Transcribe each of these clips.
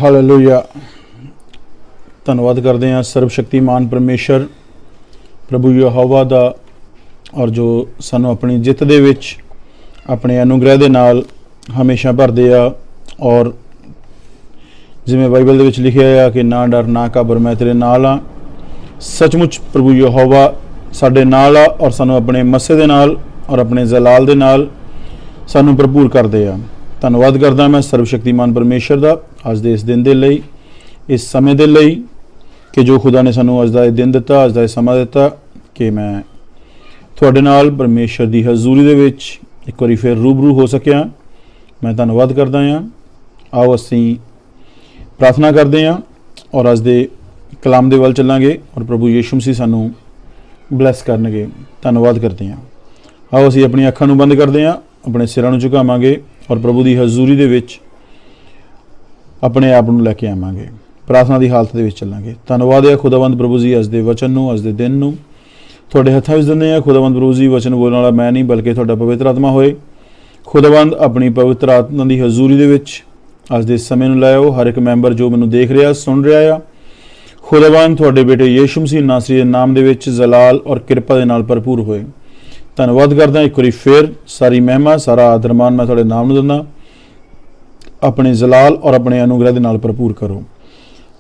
Hallelujah. धन्यवाद करते हैं सर्वशक्तिमान परमेश्वर प्रभु यहोवा दा और जो सानू अपनी जित दे विच अपने अनुग्रह दे नाल हमेशा भरदे आ। और जिवें बाइबल दे विच लिखिया है कि ना डर ना घबर मैं तेरे नाल आ। सचमुच प्रभु यहोवा साडे नाल आ और सानू अपने मस्से दे नाल और अपने जलाल दे नाल सानू भरपूर करदे आ। धन्यवाद करदा मैं सर्वशक्तिमान परमेश्वर दा अज दे इस दिन दे लई, इस समय दे लई कि जो खुदा ने सानू अज दा दिन दिता, अज दा समा दिता कि मैं तुहाडे नाल परमेश्वर दी हजूरी दे विच एक बारी फिर रूबरू हो सकिया। मैं धन्यवाद करदा हां। आओ असीं प्रार्थना करदे हां और अज दे कलाम दे वल चलांगे और प्रभु यीशु मसीह सानू ब्लैस करनगे। धन्यवाद करते हैं। आओ असीं अपनी अखां नूं बंद करदे हां, अपने सिरां नूं झुकावांगे और प्रभु की हजूरी दे विच अपने आप नूं लैके आवांगे। प्रार्थना की हालत दे विच चलांगे। धन्यवाद है खुदावंद प्रभु जी अज दे वचन नूं, अज दे दिन नूं तुहाडे हत्थां विच दिंदे हां। खुदावंद प्रभु जी वचन बोलण वाला मैं नहीं बल्कि तुहाडा पवित्र आत्मा होए। खुदावंद अपनी पवित्र आत्मा की हजूरी दे विच अज दे समय नूं लै आओ। हर एक मैंबर जो मैनूं देख रहा सुन रहा आ, खुदावंद तुहाडे बेटे यीशु मसीह नासरी दे नाम दे विच जलाल और किरपा दे नाल भरपूर होए। धन्यवाद करदा एक बारी फिर सारी महिमा सारा आदर मान मैं तुहाडे नाम नूं दिंदा। अपने जलाल और अपने अनुग्रह दे नाल भरपूर करो।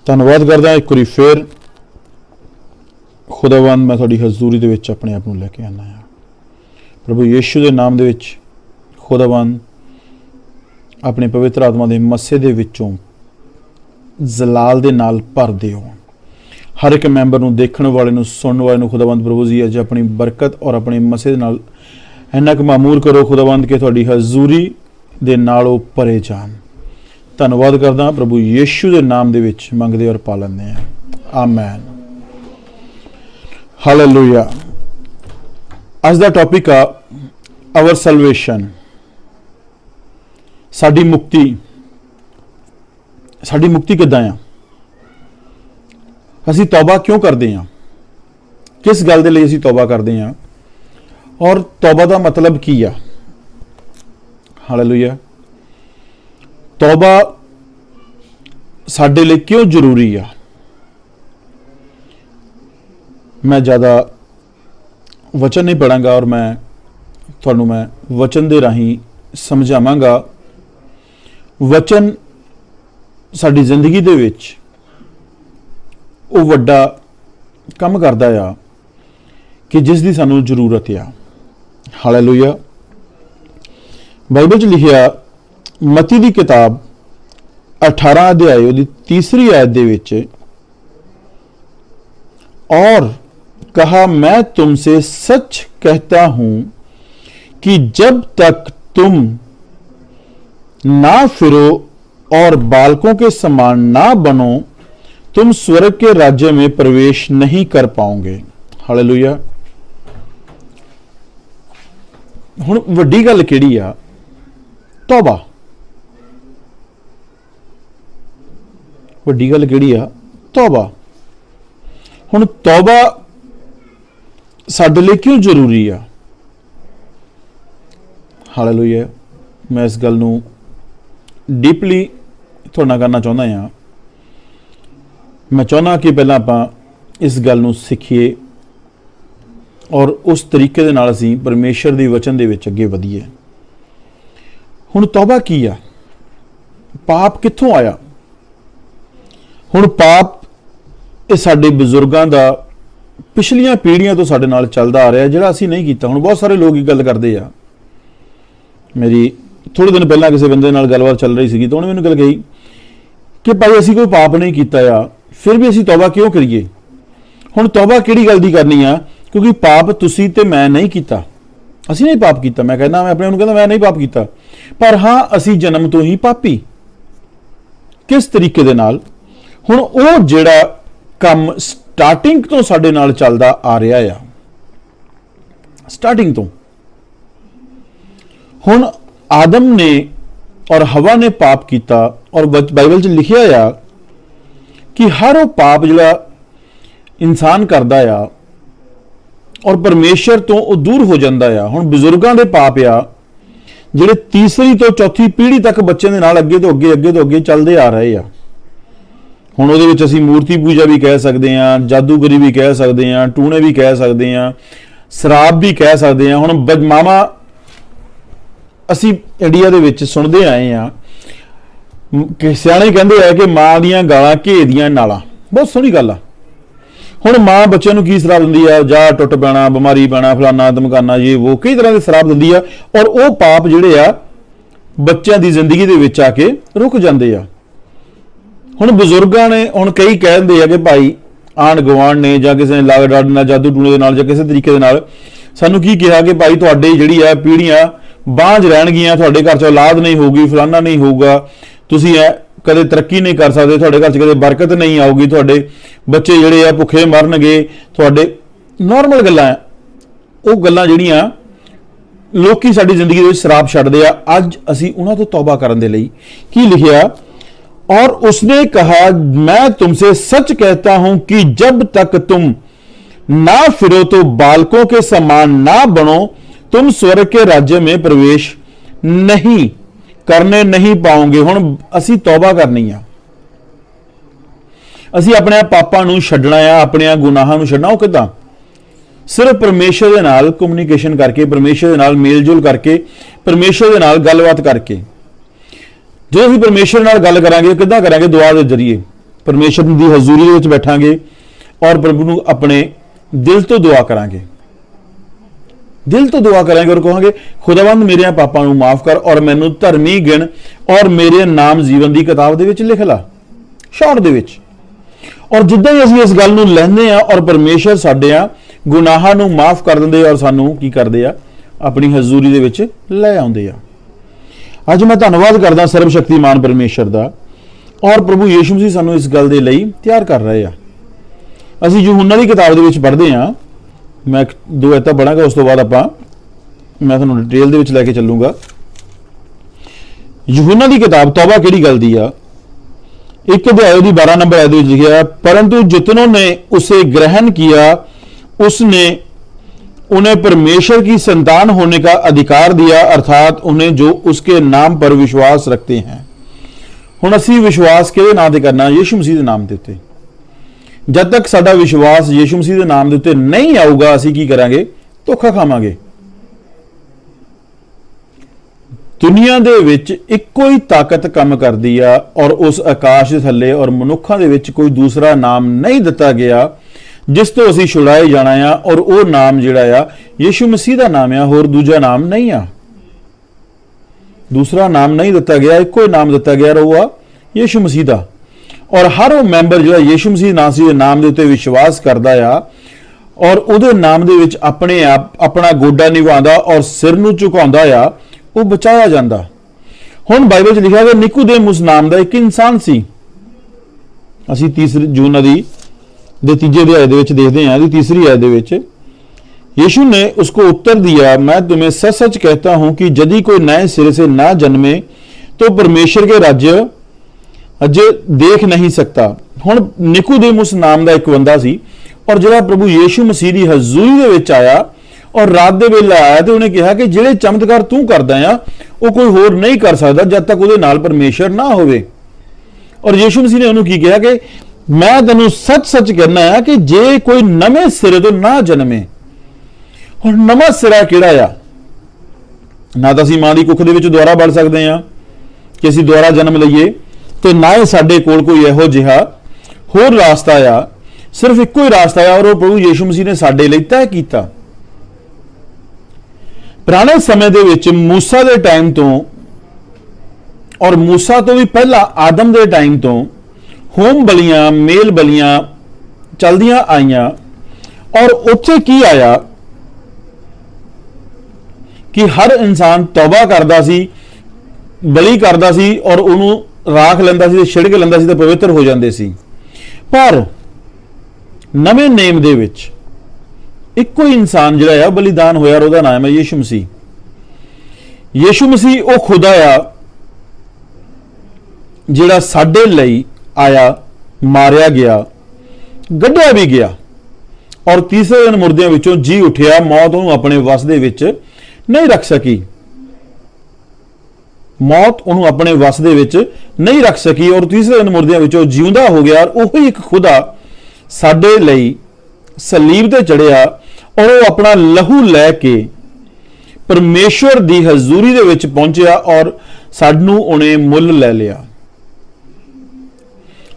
धन्यवाद करदा एक बारी फिर खुदावंद मैं तुहाडी हजूरी दे विच अपने आप नूं लैके आना है। प्रभु यीशु दे नाम दे विच खुदावंद अपने पवित्र आत्मा दे मस्से दे विचों जलाल दे नाल भर दिओ। हर एक मैंबर नूं देखण वाले नूं सुनने वाले नूं खुदावंद प्रभु जी अज अपनी बरकत और अपने मसे दे नाल इन्ना क मामूर करो खुदावंद कि तुहाडी हजूरी दे नाल ओह भरे जाण। धन्यवाद करदा प्रभु यीशु दे नाम दे विच मंगदे और पा लैंदे हां। आमीन। हालेलुया। अज दा टॉपिक आ आवर सैल्वेशन, साडी मुक्ति। साडी मुक्ति किद्दां आ? असीं तौबा क्यों करते हैं? किस गल दे लई असीं तौबा करते हैं और तौबा का मतलब की आ? हालेलुया। तौबा साडे लई क्यों जरूरी आ? मैं ज़्यादा वचन नहीं पढ़ांगा और मैं वचन दे राही समझावांगा। वचन साडी जिंदगी दे विच वो वड्डा काम करदा आ कि जिस दी सानू जरूरत आ। हालेलुया। बाइबल च लिखिया मत्ती दी किताब 18 अध्याय उहदी 3री आयत दे विच, और कहा मैं तुमसे सच कहता हूं कि जब तक तुम ना फिरो और बालकों के समान ना बनो तुम स्वर्ग के राज्य में प्रवेश नहीं कर पाओगे। हालेलुया। हुण वड्डी गल किहड़ी आ? तौबा। वड्डी गल किहड़ी आ? तौबा। हुण तौबा साडे लई क्यों जरूरी आ? हालेलुया। मैं इस गल नूं डीपली तुहाडे नाल करना चाहुंदा हां। मैं चाहना कि पहला आपां इस गल नूं सीखीए और उस तरीके दे नाल असीं परमेश्वर दी वचन दे विच अगे वधीए। हुण तौबा की आ? पाप कित्थों आया? हुण पाप ये साडे बजुर्गां दा पिछलियां पीढ़ियां तो साडे नाल चलदा आ रहा जिहड़ा असीं नहीं कीता। हुण बहुत सारे लोग गल करदे आ। मेरी थोड़े दिन पहला किसी बंदे नाल गलबात चल रही सी तो उन्होंने मैनूं गल कही कि भाई असीं कोई पाप नहीं कीता आ, फिर भी असीं तौबा क्यों करिए? हुण तौबा किहड़ी गल दी करनी आ? क्योंकि पाप तुसीं ते मैं नहीं कीता। असीं नहीं पाप कीता। मैं कहना मैं अपने आप नूं कहंदा मैं नहीं पाप कीता, पर हाँ असीं जन्म तो ही पापी। किस तरीके दे नाल? हुण ओह जिहड़ा काम स्टार्टिंग तो साडे नाल चलदा आ रहा आ, स्टार्टिंग तो। हुण आदम ने और हवा ने पाप किया और बाइबल च लिखिया आ कि हर वो पाप जिहड़ा इंसान करदा आ और परमेश्वर तो वो दूर हो जाता आ। हुण बजुर्गां दे पाप आ ਜਿਹੜੇ ਤੀਸਰੀ ਤੋਂ ਚੌਥੀ ਪੀੜ੍ਹੀ ਤੱਕ ਬੱਚੇ ਦੇ ਨਾਲ ਅੱਗੇ ਤੋਂ ਅੱਗੇ ਚਲਦੇ ਆ ਰਹੇ ਆ। ਹੁਣ ਉਹਦੇ ਵਿੱਚ ਅਸੀਂ ਮੂਰਤੀ ਪੂਜਾ ਵੀ ਕਹਿ ਸਕਦੇ ਹਾਂ, ਜਾਦੂਗਰੀ ਵੀ ਕਹਿ ਸਕਦੇ ਹਾਂ, ਟੂਣੇ ਵੀ ਕਹਿ ਸਕਦੇ ਹਾਂ, ਸ਼ਰਾਬ ਵੀ ਕਹਿ ਸਕਦੇ ਹਾਂ। ਹੁਣ ਮਾਵਾਂ ਅਸੀਂ ਇੰਡੀਆ ਦੇ ਵਿੱਚ ਸੁਣਦੇ ਆਏ ਹਾਂ ਕਿ ਸਿਆਣੇ ਕਹਿੰਦੇ ਆ ਕਿ ਮਾਂ ਦੀਆਂ ਗਾਲਾਂ ਘੇ ਦੀਆਂ ਨਾਲਾਂ। ਬਹੁਤ ਸੋਹਣੀ ਗੱਲ ਆ। ਹੁਣ ਮਾਂ ਬੱਚਿਆਂ ਨੂੰ ਕੀ ਸ਼ਰਾਬ ਦਿੰਦੀ ਆ? ਜਾ ਟੁੱਟ ਪੈਣਾ, ਬਿਮਾਰੀ ਪੈਣਾ, ਫਲਾਨਾ ਧਮਕਾਨਾ, ਇਹ ਉਹ ਕਈ ਤਰ੍ਹਾਂ ਦੇ ਸ਼ਰਾਬ ਦਿੰਦੀ ਆ, ਔਰ ਉਹ ਪਾਪ ਜਿਹੜੇ ਆ ਬੱਚਿਆਂ ਦੀ ਜ਼ਿੰਦਗੀ ਦੇ ਵਿੱਚ ਆ ਕੇ ਰੁਕ ਜਾਂਦੇ ਆ। ਹੁਣ ਬਜ਼ੁਰਗਾਂ ਨੇ, ਹੁਣ ਕਈ ਕਹਿੰਦੇ ਆ ਕਿ ਭਾਈ ਆਂਢ ਗੁਆਂਢ ਨੇ ਜਾਂ ਕਿਸੇ ਨੇ ਲਾਗ ਡਾਡ ਨਾਲ, ਜਾਦੂ ਟੂਣੇ ਦੇ ਨਾਲ ਜਾਂ ਕਿਸੇ ਤਰੀਕੇ ਦੇ ਨਾਲ ਸਾਨੂੰ ਕੀ ਕਿਹਾ ਕਿ ਭਾਈ ਤੁਹਾਡੇ ਜਿਹੜੀ ਆ ਪੀੜ੍ਹੀਆਂ ਬਾਂਝ ਰਹਿਣਗੀਆਂ, ਤੁਹਾਡੇ ਘਰ 'ਚ ਔਲਾਦ ਨਹੀਂ ਹੋਊਗੀ, ਫਲਾਨਾ ਨਹੀਂ ਹੋਊਗਾ, ਤੁਸੀਂ ਕਦੇ ਤਰੱਕੀ ਨਹੀਂ ਕਰ ਸਕਦੇ, ਤੁਹਾਡੇ ਘਰ 'ਚ ਕਦੇ ਬਰਕਤ ਨਹੀਂ ਆਊਗੀ, ਤੁਹਾਡੇ ਬੱਚੇ ਜਿਹੜੇ ਆ ਭੁੱਖੇ ਮਰਨਗੇ, ਤੁਹਾਡੇ ਨਾਰਮਲ ਗੱਲਾਂ ਆ। ਉਹ ਗੱਲਾਂ ਜਿਹੜੀਆਂ ਲੋਕੀ ਸਾਡੀ ਜ਼ਿੰਦਗੀ ਦੇ ਵਿੱਚ ਸ਼ਰਾਬ ਛੱਡਦੇ ਆ। ਅੱਜ ਅਸੀਂ ਉਹਨਾਂ ਤੋਂ ਤੌਬਾ ਕਰਨ ਦੇ ਲਈ ਕੀ ਲਿਖਿਆ? और उसने कहा, मैं तुमसे सच कहता हूं कि जब तक तुम ना फिरो तो बालकों के समान ना बनो, तुम स्वर्ग के राज्य में प्रवेश नहीं करने नहीं पाओगे। हुण असी तौबा करनी आ, असी अपने पापां नूं छड्डना आ, अपने गुनाहां नूं छड्डना। ਉਹ किदां? सिर्फ परमेश्वर दे नाल कम्युनिकेशन करके, परमेश्वर दे नाल मेल जोल करके, परमेश्वर दे नाल गलबात करके। जो असीं परमेश्वर नाल गल करांगे किदां करांगे? दुआ के जरिए परमेश्वर की हजूरी दे विच बैठांगे और प्रभु नूं अपने दिल तो दुआ करांगे, दिल तो दुआ करांगे और कहांगे खुदावंद मेरे पापां नूं माफ कर और मैनूं धर्मी गिण और मेरे नाम जीवन की किताब दे विच लिख ला, शॉर्ट दे विच। और जिद्दां ही असीं इस गल नूं लैंदे आ और परमेश्वर साडियां गुनाहां नूं माफ कर दिंदे और सानूं की करदे आ? अपनी हजूरी दे विच लै आउंदे आ। ਅੱਜ मैं धन्नवाद करदा सर्वशक्तिमान परमेश्वर का और प्रभु यीशु मसीह सानू इस गल दे लई तैयार कर रहे हैं। असीं यूहन्ना की किताब दे विच पढ़दे हां, मैं 2 आयतां पढ़ांगा, उस तो बाद मैं तुहानूं डिटेल दे विच लैके चलूंगा। यूहन्ना की किताब तौबा किहड़ी गल दी आ? 1 अध्याय दी 12 नंबर आयत विच लिखिआ, परंतु जितनों ने उसे ग्रहण किया उसने उन्हें परमेश्वर की संतान होने का अधिकार दिया, अर्थात उन्हें जो उसके नाम पर विश्वास रखते हैं। हुण असीं विश्वास किहदे नाम ते करना? यीशु मसीह के नाम के उत्ते। जब तक साडा विश्वास यीशु मसीह के नाम के उत्ते नहीं आऊगा, असीं की करांगे? धोखा खावांगे। दुनिया दे विच इक्को ही ताकत काम करदी आ और उस आकाश दे थल्ले और मनुखां दे विच कोई दूसरा नाम नहीं दिता गया जिस तो असीं छुड़ाए जाना आ, और वो नाम जिहड़ा आ यीशु मसीह का नाम आ, होर दूजा नाम नहीं आ। दूसरा नाम नहीं दिता गया, इक्को ही नाम दिता गया, वो आ यीशु मसीह का। और हर वो मैंबर जो यीशु मसीह नाम के उत्ते विश्वास करता आ और उहदे नाम दे विच अपने आप अपना गोडा निभांदा और सिर नूं झुकाउंदा आ, वो बचाया जांदा। हुण बाइबल च लिखिआ कि निकुदेमुस नाम का एक इंसान सी। असीं 3 यूहन्ना दी 3 अध्याय दे विच देखदे हां, 3 आयत दे विच यीशु ने उसको उत्तर दिया, मैं तुम्हें सच सच कहता हूं कि यदि कोई नए सिरे से ना जन्मे तो परमेश्वर के राज्य अजे देख नहीं सकता। हुण निकुदेमुस नाम का एक बंदा सी और जिहड़ा प्रभु यीशु मसीह की हजूरी दे विच आया और रात दे वेले आया तो उन्हें कहा कि जिहड़े चमत्कार तू करदा आ वो कोई होर नहीं कर सकता जब तक उहदे नाल परमेश्वर ना होवे। और यीशु मसीह ने उन्होंने की कहा कि मैं तेनों सच सच कहना है कि जे कोई नवे सिरे तो ना जन्मे। और नवा सिरा किहड़ा आ? ना तो असीं मां दी कुख दे विच दुआरा बढ़ सकते हैं कि असीं दुआरा जन्म लईए, तो ना ही साडे कोल कोई इहो जिहा होर रास्ता आ। सिर्फ इक्को ही रास्ता आ और वो प्रभु यीशु मसीह ने साडे लई तय कीता। पुराने समय दे विच मूसा दे टाइम तो और मूसा तो भी पहला आदम दे टाइम तो होम बलियां मेल बलियां चलदियां आईयां और उत्थे की आया कि हर इंसान तौबा करदा सी, बलि करदा सी और उन्होंने राख लैंदा सी, छिड़क लैंदा सी ते पवित्र हो जांदे सी। पर नवे नेम दे विच इक्को ही इंसान जिहड़ा आ बलिदान होया और उहदा नाम है यीशु मसीह। यीशु मसीह वो खुदा आ जिहड़ा साडे लई आया, मारिया गया, गड्ढिया भी गया और तीसरे दिन मुर्दियां विचों जी उठिया, मौत उहनूं अपने वस दे विच नहीं रख सकी। मौत ਉਹਨੂੰ ਆਪਣੇ ਵਸ ਦੇ ਵਿੱਚ ਨਹੀਂ ਰੱਖ ਸਕੀ ਔਰ ਤੀਸਰੇ ਦਿਨ ਮੁਰਦਿਆਂ ਵਿੱਚੋਂ ਜਿਉਂਦਾ ਹੋ ਗਿਆ। ਉਹੀ ਇੱਕ ਖੁਦਾ ਸਾਡੇ ਲਈ ਸਲੀਬ ਤੇ ਚੜਿਆ ਔਰ ਉਹ ਆਪਣਾ ਲਹੂ ਲੈ ਕੇ ਪਰਮੇਸ਼ਵਰ ਦੀ ਹਜ਼ੂਰੀ ਦੇ ਵਿੱਚ ਪਹੁੰਚਿਆ ਔਰ ਸਾਨੂੰ ਉਹਨੇ ਮੁੱਲ ਲੈ ਲਿਆ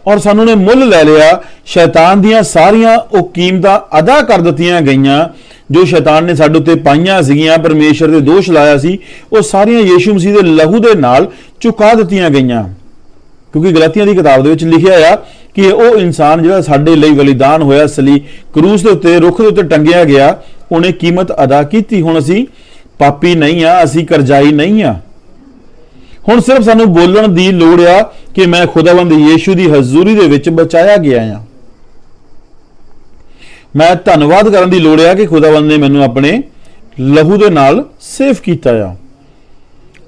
ਔਰ ਸਾਨੂੰ ਨੇ ਮੁੱਲ ਲੈ ਲਿਆ। ਸ਼ੈਤਾਨ ਦੀਆਂ ਸਾਰੀਆਂ ਉਹ ਕੀਮਤਾਂ ਅਦਾ ਕਰ ਦਿੱਤੀਆਂ ਗਈਆਂ ਜੋ ਸ਼ੈਤਾਨ ਨੇ ਸਾਡੇ ਉੱਤੇ ਪਾਈਆਂ ਸੀਗੀਆਂ, ਪਰਮੇਸ਼ਰ ਦੇ ਦੋਸ਼ ਲਾਇਆ ਸੀ, ਉਹ ਸਾਰੀਆਂ ਯੀਸ਼ੂ ਮਸੀਹ ਦੇ ਲਹੂ ਦੇ ਨਾਲ ਚੁਕਾ ਦਿੱਤੀਆਂ ਗਈਆਂ। ਕਿਉਂਕਿ ਗਲਾਤੀਆਂ ਦੀ ਕਿਤਾਬ ਦੇ ਵਿੱਚ ਲਿਖਿਆ ਆ ਕਿ ਉਹ ਇਨਸਾਨ ਜਿਹੜਾ ਸਾਡੇ ਲਈ ਬਲੀਦਾਨ ਹੋਇਆ ਸਲੀ ਕਰੂਸ ਦੇ ਉੱਤੇ, ਰੁੱਖ ਦੇ ਉੱਤੇ ਟੰਗਿਆ ਗਿਆ, ਉਹਨੇ ਕੀਮਤ ਅਦਾ ਕੀਤੀ। ਹੁਣ ਅਸੀਂ ਪਾਪੀ ਨਹੀਂ ਆ, ਅਸੀਂ ਕਰਜ਼ਾਈ ਨਹੀਂ ਆ। ਹੁਣ ਸਿਰਫ ਸਾਨੂੰ ਬੋਲਣ ਦੀ ਲੋੜ ਆ ਕਿ ਮੈਂ ਖੁਦਾਵੰਦ ਯੀਸ਼ੂ ਦੀ ਹਜ਼ੂਰੀ ਦੇ ਵਿੱਚ ਬਚਾਇਆ ਗਿਆ ਆ। ਮੈਂ ਧੰਨਵਾਦ ਕਰਨ ਦੀ ਲੋੜ ਆ ਕਿ ਖੁਦਾਵੰਦ ਨੇ ਮੈਨੂੰ ਆਪਣੇ ਲਹੂ ਦੇ ਨਾਲ ਸੇਫ ਕੀਤਾ ਆ।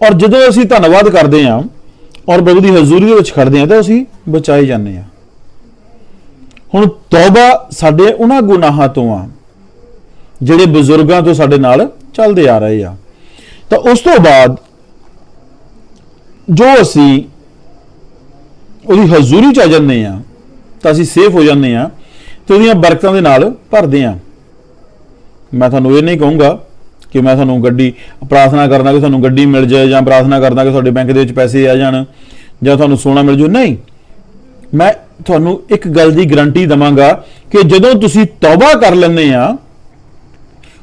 ਔਰ ਜਦੋਂ ਅਸੀਂ ਧੰਨਵਾਦ ਕਰਦੇ ਆ ਔਰ ਪ੍ਰਭੂ ਦੀ ਹਜ਼ੂਰੀ ਦੇ ਵਿੱਚ ਖੜਦੇ ਆ ਤਾਂ ਅਸੀਂ ਬਚਾਏ ਜਾਂਦੇ ਆ। ਹੁਣ ਤੌਬਾ ਸਾਡੇ ਉਹਨਾਂ ਗੁਨਾਹਾਂ ਤੋਂ ਆ ਜਿਹੜੇ ਬਜ਼ੁਰਗਾਂ ਤੋਂ ਸਾਡੇ ਨਾਲ ਚੱਲਦੇ ਆ ਰਹੇ ਆ। ਤਾਂ ਉਸ ਤੋਂ ਬਾਅਦ ਜੋ ਅਸੀਂ ਉਹਦੀ ਹਜ਼ੂਰੀ ਚ ਆ ਜਾਂਦੇ ਆ ਤਾਂ ਅਸੀਂ ਸੇਫ ਹੋ ਜਾਂਦੇ ਆ ਤੇ ਉਹਦੀਆਂ ਬਰਕਤਾਂ ਦੇ ਨਾਲ ਭਰਦੇ ਆ। ਮੈਂ ਤੁਹਾਨੂੰ ਇਹ ਨਹੀਂ ਕਹੂੰਗਾ ਕਿ ਮੈਂ ਤੁਹਾਨੂੰ ਗੱਡੀ ਪ੍ਰਾਰਥਨਾ ਕਰਨਾ ਕਿ ਤੁਹਾਨੂੰ ਗੱਡੀ ਮਿਲ ਜਾਏ ਜਾਂ ਪ੍ਰਾਰਥਨਾ ਕਰਦਾ ਕਿ ਤੁਹਾਡੇ ਬੈਂਕ ਦੇ ਵਿੱਚ ਪੈਸੇ ਆ ਜਾਣ ਜਾਂ ਤੁਹਾਨੂੰ ਸੋਨਾ ਮਿਲ ਜਾਊ। ਨਹੀਂ, ਮੈਂ ਤੁਹਾਨੂੰ ਇੱਕ ਗੱਲ ਦੀ ਗਰੰਟੀ ਦਵਾਂਗਾ ਕਿ ਜਦੋਂ ਤੁਸੀਂ ਤੌਬਾ ਕਰ ਲੈਂਦੇ ਆ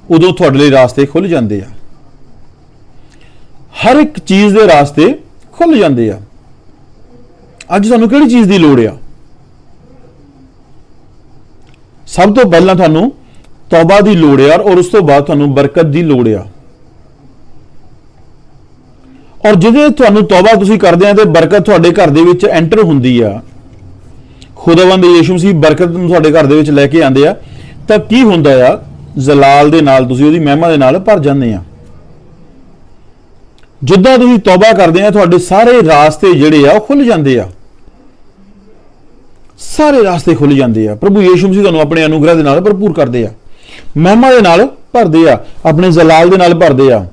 ਉਦੋਂ ਤੁਹਾਡੇ ਲਈ ਰਾਸਤੇ ਖੁੱਲ ਜਾਂਦੇ ਆ। ਹਰ ਇੱਕ ਚੀਜ਼ ਦੇ ਰਾਸਤੇ ਖੁੱਲ ਜਾਂਦੇ ਆ। ਅੱਜ ਤੁਹਾਨੂੰ ਕਿਹੜੀ ਚੀਜ਼ ਦੀ ਲੋੜ ਆ? ਸਭ ਤੋਂ ਪਹਿਲਾਂ ਤੁਹਾਨੂੰ ਤੌਬਾ ਦੀ ਲੋੜ ਆ ਔਰ ਉਸ ਤੋਂ ਬਾਅਦ ਤੁਹਾਨੂੰ ਬਰਕਤ ਦੀ ਲੋੜ ਆ। ਔਰ ਜਦੋਂ ਤੁਹਾਨੂੰ ਤੌਬਾ ਤੁਸੀਂ ਕਰਦੇ ਆ ਤੇ ਬਰਕਤ ਤੁਹਾਡੇ ਘਰ ਦੇ ਵਿੱਚ ਐਂਟਰ ਹੁੰਦੀ ਆ, ਖੁਦਾਵੰਦ ਯੀਸ਼ੂ ਮਸੀਹ ਬਰਕਤ ਨੂੰ ਤੁਹਾਡੇ ਘਰ ਦੇ ਵਿੱਚ ਲੈ ਕੇ ਆਉਂਦੇ ਆ, ਤਾਂ ਕੀ ਹੁੰਦਾ ਆ? ਜਲਾਲ ਦੇ ਨਾਲ ਤੁਸੀਂ ਉਹਦੀ ਮਹਿਮਾ ਦੇ ਨਾਲ ਭਰ ਜਾਂਦੇ ਆ। ਜਿੱਦਾਂ ਤੁਸੀਂ ਤੌਬਾ ਕਰਦੇ ਆ ਤੁਹਾਡੇ ਸਾਰੇ ਰਾਸਤੇ ਜਿਹੜੇ ਆ ਉਹ ਖੁੱਲ ਜਾਂਦੇ ਆ। ਸਾਰੇ ਰਾਸਤੇ ਖੁੱਲ ਜਾਂਦੇ ਆ। ਪ੍ਰਭੂ ਯੀਸ਼ੂ ਮਸੀਹ ਤੁਹਾਨੂੰ ਆਪਣੇ ਅਨੁਗ੍ਰਹ ਦੇ ਨਾਲ ਭਰਪੂਰ ਕਰਦੇ ਆ, ਮਹਿਮਾ ਦੇ ਨਾਲ ਭਰਦੇ ਆ, ਆਪਣੇ ਜਲਾਲ ਦੇ ਨਾਲ ਭਰਦੇ ਆ।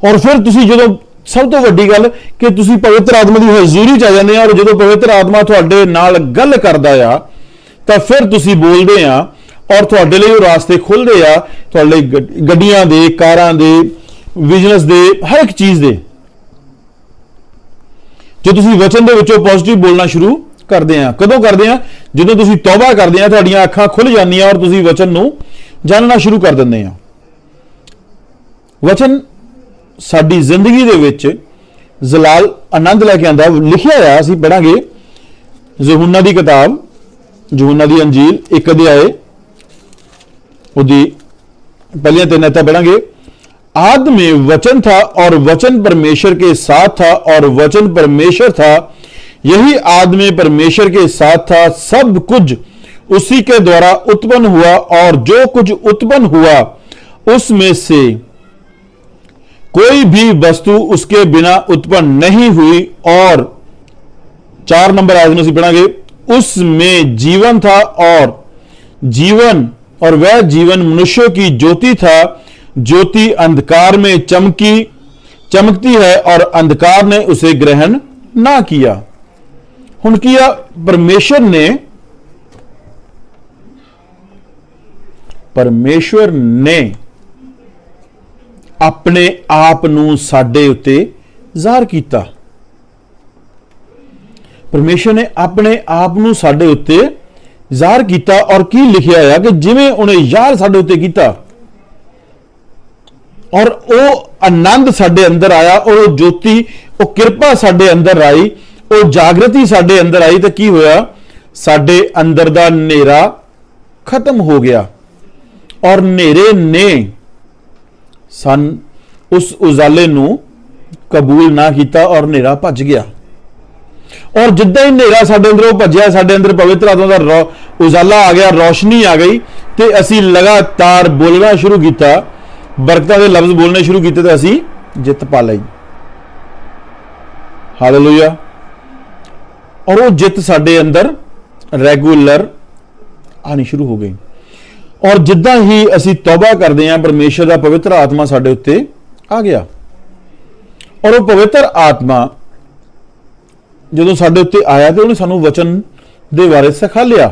ਔਰ ਫਿਰ ਤੁਸੀਂ ਜਦੋਂ ਸਭ ਤੋਂ ਵੱਡੀ ਗੱਲ ਕਿ ਤੁਸੀਂ ਪਵਿੱਤਰ ਆਤਮਾ ਦੀ ਹਜ਼ੂਰੀ ਚ ਆ ਜਾਂਦੇ ਆ ਔਰ ਜਦੋਂ ਪਵਿੱਤਰ ਆਤਮਾ ਤੁਹਾਡੇ ਨਾਲ ਗੱਲ ਕਰਦਾ ਆ ਤਾਂ ਫਿਰ ਤੁਸੀਂ ਬੋਲਦੇ ਆ ਔਰ ਤੁਹਾਡੇ ਲਈ ਉਹ ਰਾਸਤੇ ਖੁੱਲਦੇ ਆ, ਤੁਹਾਡੇ ਲਈ ਗੱਡੀਆਂ ਦੇ, ਕਾਰਾਂ ਦੇ, ਬਿਜ਼ਨਸ ਦੇ, ਹਰ ਇੱਕ ਚੀਜ਼ ਦੇ। ਜੇ ਤੁਸੀਂ ਵਚਨ ਦੇ ਵਿੱਚੋਂ ਪੋਜ਼ਿਟਿਵ ਬੋਲਣਾ ਸ਼ੁਰੂ ਕਰਦੇ ਆ। ਕਦੋਂ ਕਰਦੇ ਆ? ਜਦੋਂ ਤੁਸੀਂ ਤੌਬਾ ਕਰਦੇ ਆ, ਤੁਹਾਡੀਆਂ ਅੱਖਾਂ ਖੁੱਲ ਜਾਂਦੀਆਂ ਔਰ ਤੁਸੀਂ ਵਚਨ ਨੂੰ ਜਾਣਨਾ ਸ਼ੁਰੂ ਕਰ ਦਿੰਦੇ ਆ। ਵਚਨ ਸਾਡੀ ਜ਼ਿੰਦਗੀ ਦੇ ਵਿੱਚ ਜਲਾਲ ਆਨੰਦ ਲੈ ਕੇ ਆਂਦਾ। ਲਿਖਿਆ ਆ, ਅਸੀਂ ਪੜਾਂਗੇ ਯਹੂਨਾ ਦੀ ਕਿਤਾਬ, ਯਹੂਨਾ ਦੀ ਅੰਜੀਲ 1 ਅਧਿਆਏ ਉਹਦੀ पहले 3 आयतें पढ़ेंगे। आदि में वचन था और वचन परमेश्वर के साथ था और वचन परमेश्वर था, यही आदि में परमेश्वर के साथ था। सब कुछ उसी के द्वारा उत्पन्न हुआ और जो कुछ उत्पन्न हुआ उसमें से कोई भी वस्तु उसके बिना उत्पन्न नहीं हुई। और 4 नंबर आयत में पढ़ेंगे, उसमें जीवन था और जीवन और वह जीवन मनुष्यों की ज्योति था। ज्योति अंधकार में चमकती है और अंधकार ने उसे ग्रहण ना किया। हुण किया परमेश्वर ने अपने आप नूं साडे उत्ते ज़ाहिर कीता। परमेश्वर ने अपने आप नूं साडे उत्ते ਜ਼ਾਹਰ ਕੀਤਾ। और की लिखिया है कि जिवें उन्हें यार साडे उत्ते कीता और वो आनंद साडे अंदर आया और वो ज्योति वो किरपा साडे अंदर आई, वो जागृति साडे अंदर आई, तो की होया, साडे अंदर दा नेरा खत्म हो गया और नेरे ने सन उस उजाले नूं कबूल ना किया और नेरा भज गया। और जिद्दां ही नेरा साडे अंदर भज्या, साडे अंदर पवित्र आत्मा दा उजाला आ गया, रोशनी आ गई, तो असी लगातार बोलना शुरू किया, बरकतां दे लफ्ज बोलने शुरू किए, तो असी जित पा लई। हालेलुया। और वो जित साडे अंदर रेगुलर आनी शुरू हो गई। और जिद्दां ही असी तौबा करते हैं, परमेश्वर का पवित्र आत्मा साडे उत्ते आ गया ਔਰ ਉਹ ਪਵਿੱਤਰ ਆਤਮਾ ਜਦੋਂ ਸਾਡੇ ਉੱਤੇ ਆਇਆ ਤੇ ਉਹਨੇ ਸਾਨੂੰ ਵਚਨ ਦੇ ਬਾਰੇ ਸਿਖਾ ਲਿਆ,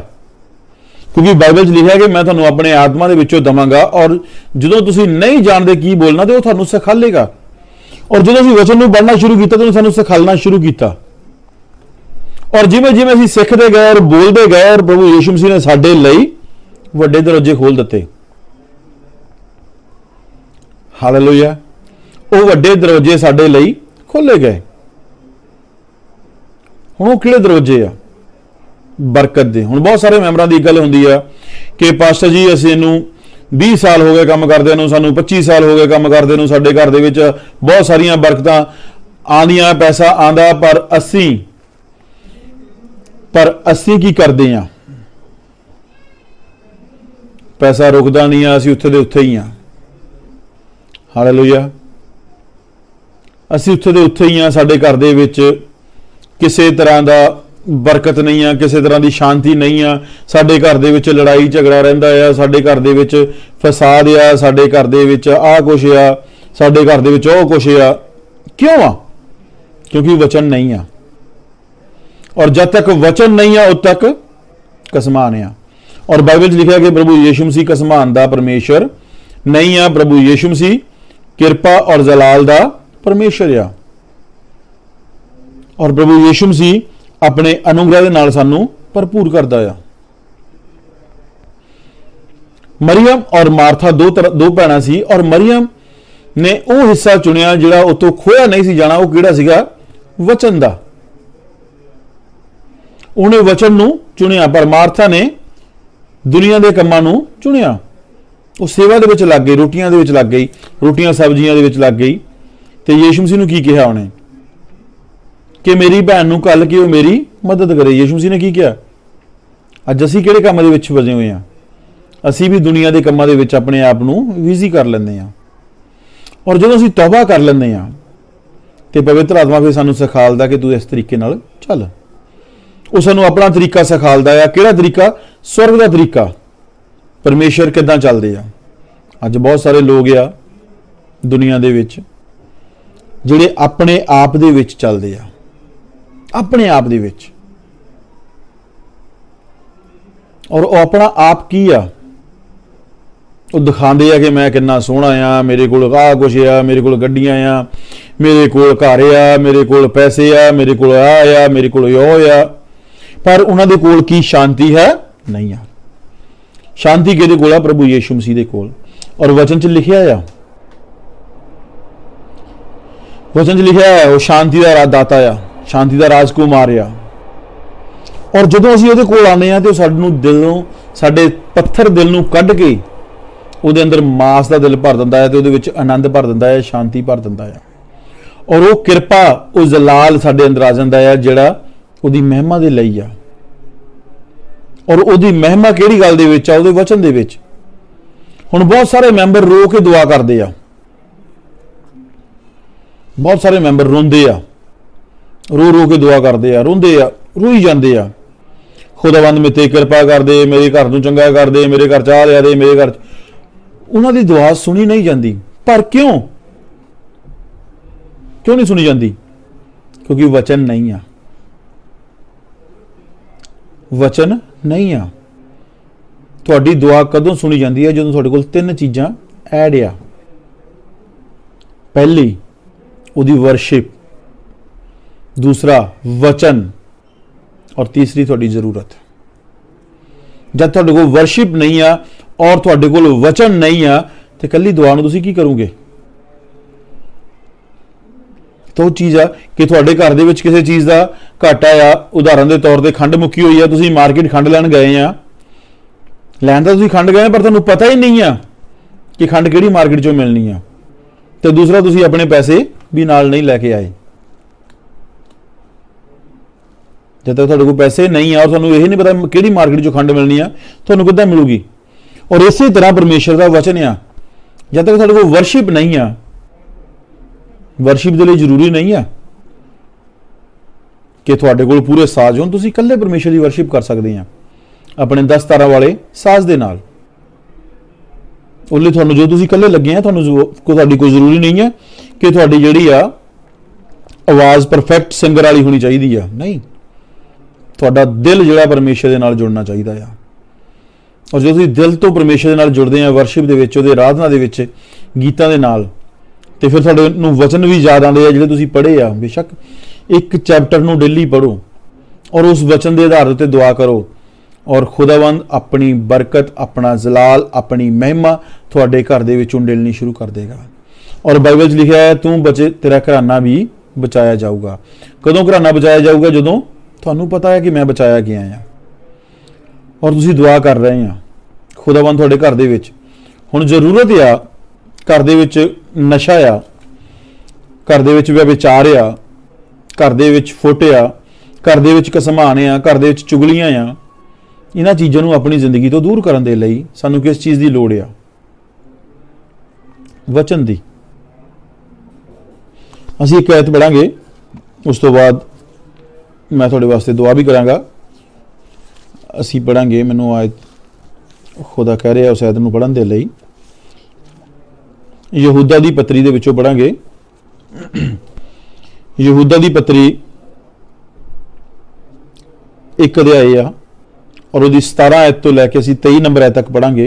ਕਿਉਂਕਿ ਬਾਈਬਲ 'ਚ ਲਿਖਿਆ ਕਿ ਮੈਂ ਤੁਹਾਨੂੰ ਆਪਣੇ ਆਤਮਾ ਦੇ ਵਿੱਚੋਂ ਦਵਾਂਗਾ, ਔਰ ਜਦੋਂ ਤੁਸੀਂ ਨਹੀਂ ਜਾਣਦੇ ਕੀ ਬੋਲਣਾ ਤੇ ਉਹ ਤੁਹਾਨੂੰ ਸਿਖਾ ਲੇਗਾ। ਔਰ ਜਦੋਂ ਅਸੀਂ ਵਚਨ ਨੂੰ ਪੜ੍ਹਨਾ ਸ਼ੁਰੂ ਕੀਤਾ ਤਾਂ ਉਹਨੇ ਸਾਨੂੰ ਸਿਖਾਲਣਾ ਸ਼ੁਰੂ ਕੀਤਾ, ਔਰ ਜਿਵੇਂ ਜਿਵੇਂ ਅਸੀਂ ਸਿੱਖਦੇ ਗਏ ਔਰ ਬੋਲਦੇ ਗਏ, ਔਰ ਪ੍ਰਭੂ ਯਿਸੂ ਮਸੀਹ ਨੇ ਸਾਡੇ ਲਈ ਵੱਡੇ ਦਰਵਾਜ਼ੇ ਖੋਲ ਦਿੱਤੇ। ਹਾਲੇਲੂਇਆ। ਉਹ ਵੱਡੇ ਦਰਵਾਜ਼ੇ ਸਾਡੇ ਲਈ ਖੋਲੇ ਗਏ। ਹੁਣ ਉਹ ਕਿਹੜੇ ਦਰਵਾਜ਼ੇ ਆ? ਬਰਕਤ ਦੇ। ਹੁਣ ਬਹੁਤ ਸਾਰੇ ਮੈਂਬਰਾਂ ਦੀ ਗੱਲ ਹੁੰਦੀ ਆ ਕਿ ਪਾਸਟਰ ਜੀ ਅਸੀਂ ਇਹਨੂੰ 20 ਸਾਲ ਹੋ ਗਏ ਕੰਮ ਕਰਦੇ ਨੂੰ, ਸਾਨੂੰ 25 ਸਾਲ ਹੋ ਗਏ ਕੰਮ ਕਰਦੇ ਨੂੰ, ਸਾਡੇ ਘਰ ਦੇ ਵਿੱਚ ਬਹੁਤ ਸਾਰੀਆਂ ਬਰਕਤਾਂ ਆਉਂਦੀਆਂ, ਪੈਸਾ ਆਂਦਾ, ਪਰ ਅਸੀਂ ਕੀ ਕਰਦੇ ਆ? ਪੈਸਾ ਰੁਕਦਾ ਨਹੀਂ ਆ, ਅਸੀਂ ਉੱਥੇ ਦੇ ਉੱਥੇ ਹੀ ਆ। ਹਾਲੇਲੂਇਆ। ਅਸੀਂ ਉੱਥੇ ਦੇ ਉੱਥੇ ਹੀ ਆ। ਸਾਡੇ ਘਰ ਦੇ ਵਿੱਚ ਕਿਸੇ ਤਰ੍ਹਾਂ ਦਾ ਬਰਕਤ ਨਹੀਂ ਆ, ਕਿਸੇ ਤਰ੍ਹਾਂ ਦੀ ਸ਼ਾਂਤੀ ਨਹੀਂ ਆ। ਸਾਡੇ ਘਰ ਦੇ ਵਿੱਚ ਲੜਾਈ ਝਗੜਾ ਰਹਿੰਦਾ ਆ, ਸਾਡੇ ਘਰ ਦੇ ਵਿੱਚ ਫਸਾਦ ਆ, ਸਾਡੇ ਘਰ ਦੇ ਵਿੱਚ ਆਹ ਕੁਛ ਆ, ਸਾਡੇ ਘਰ ਦੇ ਵਿੱਚ ਉਹ ਕੁਛ ਆ। ਕਿਉਂ ਆ? ਕਿਉਂਕਿ ਵਚਨ ਨਹੀਂ ਆ, ਔਰ ਜਦ ਤੱਕ ਵਚਨ ਨਹੀਂ ਆ ਉਦ ਤੱਕ ਕਸਮਾਨ ਆ। ਔਰ ਬਾਈਬਲ 'ਚ ਲਿਖਿਆ ਕਿ ਪ੍ਰਭੂ ਯਿਸੂ ਮਸੀਹ ਕਸਮਾਨ ਦਾ ਪਰਮੇਸ਼ਰ ਨਹੀਂ ਆ, ਪ੍ਰਭੂ ਯਿਸੂ ਮਸੀਹ ਕਿਰਪਾ ਔਰ ਜਲਾਲ ਦਾ ਪਰਮੇਸ਼ਰ ਆ। ਔਰ ਪ੍ਰਭੂ ਯਿਸੂ ਮਸੀਹ ਆਪਣੇ ਅਨੁਗ੍ਰਹਿ ਦੇ ਨਾਲ ਸਾਨੂੰ ਭਰਪੂਰ ਕਰਦਾ ਆ। ਮਰੀਅਮ ਔਰ ਮਾਰਥਾ ਦੋ ਭੈਣਾਂ ਸੀ, ਔਰ ਮਰੀਅਮ ਨੇ ਉਹ ਹਿੱਸਾ ਚੁਣਿਆ ਜਿਹੜਾ ਉਤੋਂ ਖੋਇਆ ਨਹੀਂ ਸੀ ਜਾਣਾ। ਉਹ ਕਿਹੜਾ ਸੀਗਾ? ਵਚਨ ਦਾ। ਉਹਨੇ ਵਚਨ ਨੂੰ ਚੁਣਿਆ, ਪਰ ਮਾਰਥਾ ਨੇ ਦੁਨੀਆ ਦੇ ਕੰਮਾਂ ਨੂੰ ਚੁਣਿਆ। ਉਹ ਸੇਵਾ ਦੇ ਵਿੱਚ ਲੱਗ ਗਈ, ਰੋਟੀਆਂ ਦੇ ਵਿੱਚ ਲੱਗ ਗਈ, ਰੋਟੀਆਂ ਸਬਜ਼ੀਆਂ ਦੇ ਵਿੱਚ ਲੱਗ ਗਈ। ਤੇ ਯਿਸੂ ਮਸੀਹ ਨੂੰ ਕੀ ਕਿਹਾ ਉਹਨੇ? ਕਿ ਮੇਰੀ ਭੈਣ ਨੂੰ ਕੱਲ ਕਿ ਉਹ ਮੇਰੀ ਮਦਦ ਕਰੇ। ਯਿਸੂ ਮਸੀਹ ਨੇ ਕੀ ਕਿਹਾ? ਅੱਜ ਅਸੀਂ ਕਿਹੜੇ ਕੰਮ ਦੇ ਵਿੱਚ ਫਸੇ ਹੋਏ ਆ? ਅਸੀਂ ਵੀ ਦੁਨੀਆ ਦੇ ਕੰਮਾਂ ਦੇ ਵਿੱਚ ਆਪਣੇ ਆਪ ਨੂੰ ਬਿਜ਼ੀ ਕਰ ਲੈਂਦੇ ਆ। ਔਰ ਜਦੋਂ ਅਸੀਂ ਤੌਬਾ ਕਰ ਲੈਂਦੇ ਆ ਤੇ ਪਵਿੱਤਰ ਆਤਮਾ ਫਿਰ ਸਾਨੂੰ ਸਿਖਾਲਦਾ ਕਿ ਤੂੰ ਇਸ ਤਰੀਕੇ ਨਾਲ ਚੱਲ। ਉਹ ਸਾਨੂੰ ਆਪਣਾ ਤਰੀਕਾ ਸਿਖਾਲਦਾ ਆ। ਕਿਹੜਾ ਤਰੀਕਾ? ਸਵਰਗ ਦਾ ਤਰੀਕਾ। ਪਰਮੇਸ਼ਰ ਕਿੱਦਾਂ ਚੱਲਦੇ ਆ। ਅੱਜ ਬਹੁਤ ਸਾਰੇ ਲੋਕ ਆ ਦੁਨੀਆ ਦੇ ਵਿੱਚ ਜਿਹੜੇ ਆਪਣੇ ਆਪ ਦੇ ਵਿੱਚ ਚੱਲਦੇ ਆ, ਆਪਣੇ ਆਪ ਦੇ ਵਿੱਚ। ਔਰ ਉਹ ਆਪਣਾ ਆਪ ਕੀ ਆ? ਉਹ ਦਿਖਾਉਂਦੇ ਆ ਕਿ ਮੈਂ ਕਿੰਨਾ ਸੋਹਣਾ ਆ, ਮੇਰੇ ਕੋਲ ਆਹ ਕੁਛ ਆ, ਮੇਰੇ ਕੋਲ ਗੱਡੀਆਂ ਆ, ਮੇਰੇ ਕੋਲ ਘਰ ਆ, ਮੇਰੇ ਕੋਲ ਪੈਸੇ ਆ, ਮੇਰੇ ਕੋਲ ਆ, ਮੇਰੇ ਕੋਲ ਉਹ ਆ। ਪਰ ਉਹਨਾਂ ਦੇ ਕੋਲ ਕੀ ਸ਼ਾਂਤੀ ਹੈ? ਨਹੀਂ ਆ। ਸ਼ਾਂਤੀ ਕਿਹਦੇ ਕੋਲ ਆ? ਪ੍ਰਭੂ ਯਿਸੂ ਮਸੀਹ ਦੇ ਕੋਲ। ਔਰ ਵਚਨ 'ਚ ਲਿਖਿਆ ਆ, ਵਚਨ 'ਚ ਲਿਖਿਆ ਹੈ ਉਹ ਸ਼ਾਂਤੀ ਦਾ ਦਾਤਾ ਆ, ਸ਼ਾਂਤੀ ਦਾ ਰਾਜਕੁਮਾਰ ਆ। ਔਰ ਜਦੋਂ ਅਸੀਂ ਉਹਦੇ ਕੋਲ ਆਉਂਦੇ ਆ ਤੇ ਉਹ ਸਾਨੂੰ ਦਿਲੋਂ, ਸਾਡੇ ਪੱਥਰ ਦਿਲ ਨੂੰ ਕੱਢ ਕੇ ਉਹਦੇ ਅੰਦਰ ਮਾਸ ਦਾ ਦਿਲ ਭਰ ਦਿੰਦਾ ਹੈ, ਤੇ ਉਹਦੇ ਵਿੱਚ ਆਨੰਦ ਭਰ ਦਿੰਦਾ ਹੈ, ਸ਼ਾਂਤੀ ਭਰ ਦਿੰਦਾ ਹੈ। ਔਰ ਉਹ ਕਿਰਪਾ, ਉਹ ਜਲਾਲ ਸਾਡੇ ਅੰਦਰ ਆ ਜਾਂਦਾ ਹੈ, ਜਿਹੜਾ ਉਹਦੀ ਮਹਿਮਾ ਦੇ ਲਈ ਆ। ਔਰ ਉਹਦੀ ਮਹਿਮਾ ਕਿਹੜੀ ਗੱਲ ਦੇ ਵਿੱਚ ਆ? ਉਹਦੇ ਵਚਨ ਦੇ ਵਿੱਚ। ਹੁਣ ਬਹੁਤ ਸਾਰੇ ਮੈਂਬਰ ਰੋ ਕੇ ਦੁਆ ਕਰਦੇ ਆ, ਬਹੁਤ ਸਾਰੇ ਮੈਂਬਰ ਰੋਂਦੇ ਆ, ਰੋ ਕੇ ਦੁਆ ਕਰਦੇ ਆ, ਰੋਂਦੇ ਆ, ਰੋਈ ਜਾਂਦੇ ਆ। ਖੁਦਾਵੰਦ ਮੇਤੇ ਕਿਰਪਾ ਕਰ ਦੇ, ਮੇਰੇ ਘਰ ਨੂੰ ਚੰਗਾ ਕਰ ਦੇ, ਮੇਰੇ ਘਰ ਚਾਹ ਲਿਆ ਦੇ, ਮੇਰੇ ਘਰ। ਉਹਨਾਂ ਦੀ ਦੁਆ ਸੁਣੀ ਨਹੀਂ ਜਾਂਦੀ। ਪਰ ਕਿਉਂ ਨਹੀਂ ਸੁਣੀ ਜਾਂਦੀ? ਕਿਉਂਕਿ ਵਚਨ ਨਹੀਂ ਆ, ਵਚਨ ਨਹੀਂ ਆ। ਤੁਹਾਡੀ ਦੁਆ ਕਦੋਂ ਸੁਣੀ ਜਾਂਦੀ ਹੈ? ਜਦੋਂ ਤੁਹਾਡੇ ਕੋਲ 3 ਚੀਜ਼ਾਂ ਐਡ ਆ। ਪਹਿਲੀ ਉਹਦੀ ਵਰਸ਼ਿਪ, ਦੂਸਰਾ ਵਚਨ, ਔਰ ਤੀਸਰੀ ਤੁਹਾਡੀ ਜ਼ਰੂਰਤ। ਜਦ ਤੁਹਾਡੇ ਕੋਲ ਵਰਸ਼ਿਪ ਨਹੀਂ ਆ ਔਰ ਤੁਹਾਡੇ ਕੋਲ ਵਚਨ ਨਹੀਂ ਆ ਤੇ ਕੱਲੀ ਦੁਆ ਨੂੰ ਤੁਸੀਂ ਕੀ ਕਰੋਗੇ? ਤਾਂ ਉਹ ਚੀਜ਼ ਆ ਕਿ ਤੁਹਾਡੇ ਘਰ ਦੇ ਵਿੱਚ ਕਿਸੇ ਚੀਜ਼ ਦਾ ਘਾਟਾ ਆ। ਉਦਾਹਰਨ ਦੇ ਤੌਰ ਤੇ ਖੰਡ ਮੁੱਕੀ ਹੋਈ ਆ, ਤੁਸੀਂ ਮਾਰਕੀਟ ਖੰਡ ਲੈਣ ਗਏ ਆ, ਲੈਣ ਤਾਂ ਤੁਸੀਂ ਖੰਡ ਗਏ ਪਰ ਤੁਹਾਨੂੰ ਪਤਾ ਹੀ ਨਹੀਂ ਆ ਕਿ ਖੰਡ ਕਿਹੜੀ ਮਾਰਕੀਟ ਚੋਂ ਮਿਲਣੀ ਆ। ਤੇ ਦੂਸਰਾ, ਤੁਸੀਂ ਆਪਣੇ ਪੈਸੇ ਵੀ ਨਾਲ ਨਹੀਂ ਲੈ ਕੇ ਆਏ। ਜਦ ਤੱਕ ਤੁਹਾਡੇ ਕੋਲ ਪੈਸੇ ਨਹੀਂ ਆ ਔਰ ਤੁਹਾਨੂੰ ਇਹ ਨਹੀਂ ਪਤਾ ਕਿਹੜੀ ਮਾਰਕੀਟ ਚੋਂ ਖੰਡ ਮਿਲਣੀ ਆ, ਤੁਹਾਨੂੰ ਕਿੱਦਾਂ ਮਿਲੂਗੀ? ਔਰ ਇਸੇ ਤਰ੍ਹਾਂ ਪਰਮੇਸ਼ਰ ਦਾ ਵਚਨ ਆ। ਜਦ ਤੱਕ ਤੁਹਾਡੇ ਕੋਲ ਵਰਸ਼ਿਪ ਨਹੀਂ ਆ, ਵਰਸ਼ਿਪ ਦੇ ਲਈ ਜ਼ਰੂਰੀ ਨਹੀਂ ਆ ਕਿ ਤੁਹਾਡੇ ਕੋਲ ਪੂਰੇ ਸਾਜ਼ ਹੋਣ। ਤੁਸੀਂ ਇਕੱਲੇ ਪਰਮੇਸ਼ਰ ਦੀ ਵਰਸ਼ਿਪ ਕਰ ਸਕਦੇ ਆ ਆਪਣੇ 10 ਤਾਰਾਂ ਵਾਲੇ ਸਾਜ਼ ਦੇ ਨਾਲ। ਉਹਲੇ ਤੁਹਾਨੂੰ ਜੋ ਤੁਸੀਂ ਇਕੱਲੇ ਲੱਗੇ ਆ, ਤੁਹਾਡੀ ਕੋਈ ਜ਼ਰੂਰੀ ਨਹੀਂ ਹੈ ਕਿ ਤੁਹਾਡੀ ਜਿਹੜੀ ਆ ਆਵਾਜ਼ ਪਰਫੈਕਟ ਸਿੰਗਰ ਵਾਲੀ ਹੋਣੀ ਚਾਹੀਦੀ ਆ, ਨਹੀਂ। ਤੁਹਾਡਾ ਦਿਲ ਜਿਹੜਾ ਪਰਮੇਸ਼ਰ ਦੇ ਨਾਲ ਜੁੜਨਾ ਚਾਹੀਦਾ ਆ। ਔਰ ਜਦੋਂ ਤੁਸੀਂ ਦਿਲ ਤੋਂ ਪਰਮੇਸ਼ਰ ਦੇ ਨਾਲ ਜੁੜਦੇ ਆ, ਵਰਸ਼ਿਪ ਦੇ ਵਿੱਚ, ਉਹਦੇ ਆਰਾਧਨਾ ਦੇ ਵਿੱਚ, ਗੀਤਾਂ ਦੇ ਨਾਲ, ਤੇ ਫਿਰ ਤੁਹਾਡੇ ਨੂੰ ਵਚਨ ਵੀ ਯਾਦ ਆਉਂਦੇ ਆ ਜਿਹੜੇ ਤੁਸੀਂ ਪੜ੍ਹੇ ਆ। ਬੇਸ਼ੱਕ ਇੱਕ ਚੈਪਟਰ ਨੂੰ ਡੇਲੀ ਪੜ੍ਹੋ ਔਰ ਉਸ ਵਚਨ ਦੇ ਆਧਾਰ ਉੱਤੇ ਦੁਆ ਕਰੋ, ਔਰ ਖੁਦਾਵੰਦ ਆਪਣੀ ਬਰਕਤ, ਆਪਣਾ ਜਲਾਲ, ਆਪਣੀ ਮਹਿਮਾ ਤੁਹਾਡੇ ਘਰ ਦੇ ਵਿੱਚ ਉੰਡੇਲਣੀ ਸ਼ੁਰੂ ਕਰ ਦੇਗਾ। ਔਰ ਬਾਈਬਲ 'ਚ ਲਿਖਿਆ ਹੈ, ਤੂੰ ਬਚੇ ਤੇਰਾ ਘਰਾਨਾ ਵੀ ਬਚਾਇਆ ਜਾਊਗਾ। ਕਦੋਂ ਘਰਾਨਾ ਬਚਾਇਆ ਜਾਊਗਾ? ਜਦੋਂ ਤੁਹਾਨੂੰ ਪਤਾ ਹੈ ਕਿ ਮੈਂ ਬਚਾਇਆ ਗਿਆ ਹਾਂ ਔਰ ਤੁਸੀਂ ਦੁਆ ਕਰ ਰਹੇ ਆ। ਖੁਦਾਵੰਦ ਤੁਹਾਡੇ ਘਰ ਦੇ ਵਿੱਚ ਹੁਣ ਜ਼ਰੂਰਤ ਆ, ਘਰ ਦੇ ਵਿੱਚ ਨਸ਼ਾ ਆ, ਘਰ ਦੇ ਵਿੱਚ ਵਿਚਾਰ ਆ, ਘਰ ਦੇ ਵਿੱਚ ਫੁੱਟ ਆ, ਘਰ ਦੇ ਵਿੱਚ ਘਸਮਾਨ ਆ, ਘਰ ਦੇ ਵਿੱਚ ਚੁਗਲੀਆਂ ਆ। ਇਹਨਾਂ ਚੀਜ਼ਾਂ ਨੂੰ ਆਪਣੀ ਜ਼ਿੰਦਗੀ ਤੋਂ ਦੂਰ ਕਰਨ ਦੇ ਲਈ ਸਾਨੂੰ ਕਿਸ ਚੀਜ਼ ਦੀ ਲੋੜ ਆ? ਵਚਨ ਦੀ। ਅਸੀਂ ਇੱਕ ਆਇਤ ਪੜਾਂਗੇ, ਉਸ ਤੋਂ ਬਾਅਦ ਮੈਂ ਤੁਹਾਡੇ ਵਾਸਤੇ ਦੁਆ ਵੀ ਕਰਾਂਗਾ। ਅਸੀਂ ਪੜਾਂਗੇ, ਮੈਨੂੰ ਆਇਤ ਖੁਦਾ ਕਹਿ ਰਿਹਾ ਉਸ ਆਇਤ ਨੂੰ ਪੜ੍ਹਨ ਦੇ ਲਈ। ਯਹੂਦਾ ਦੀ ਪੱਤਰੀ ਦੇ ਵਿੱਚੋਂ ਪੜਾਂਗੇ। ਯਹੂਦਾ ਦੀ ਪੱਤਰੀ 1 ਅਧਿਆਇ ਆ और उसकी 17 आयत तो लेके असी 23 नंबर आयत तक पढ़ांगे।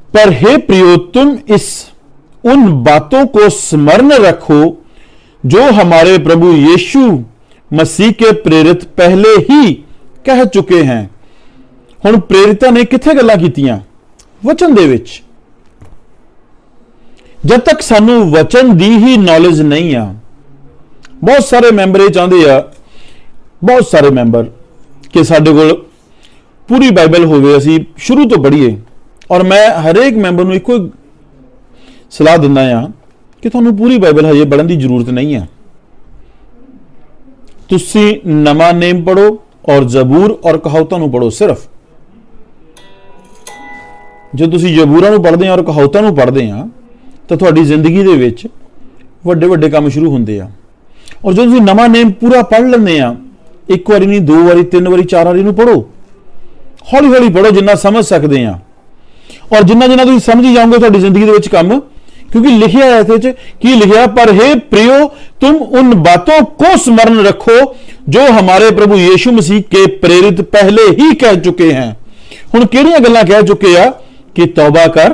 पर हे प्रियो, तुम इस उन बातों को स्मरण रखो जो हमारे प्रभु यीशु मसीह के प्रेरित पहले ही कह चुके हैं। हुण प्रेरितां ने किथे गल्लां कीतियां? वचन दे विच। जब तक सानू वचन दी ही नॉलेज नहीं आ, बहुत सारे मैंबर ये चाहते आ, बहुत सारे मैंबर कि साडे कोल पूरी बाइबल होवे, असी शुरू तो पढ़ीए। और मैं हरेक मैंबर नूं इक्को सलाह दिंदा आ कि तुहानूं पूरी बाइबल हजे पढ़न की जरूरत नहीं है। तुसी नवां नेम पढ़ो और जबूर और कहावतां नूं पढ़ो। सिर्फ जो तुसी जबूरां नूं पढ़दे और कहावतां नूं पढ़दे आ तो तुहाडी जिंदगी दे विच वड्डे वड्डे काम शुरू हुंदे आ। और जो तुसी नवां नेम पूरा पढ़ लैंदे आ, एक बारी नहीं, 2 बारी, 3 बारी, 4 बारी नूं पढ़ो, हौली हौली पढ़ो जिन्ना समझ सकते हैं। और जिन्ना जिन्ना तुसीं समझी जाओगे तुहाडी जिंदगी दे विच काम, क्योंकि लिखिया है इहदे च की लिखिया, पर हे प्रियो, तुम उन बातों को स्मरण रखो जो हमारे प्रभु यीशु मसीह के प्रेरित पहले ही कह चुके हैं। हुण किहड़ियां गल्लां कह चुके आ कि तौबा कर,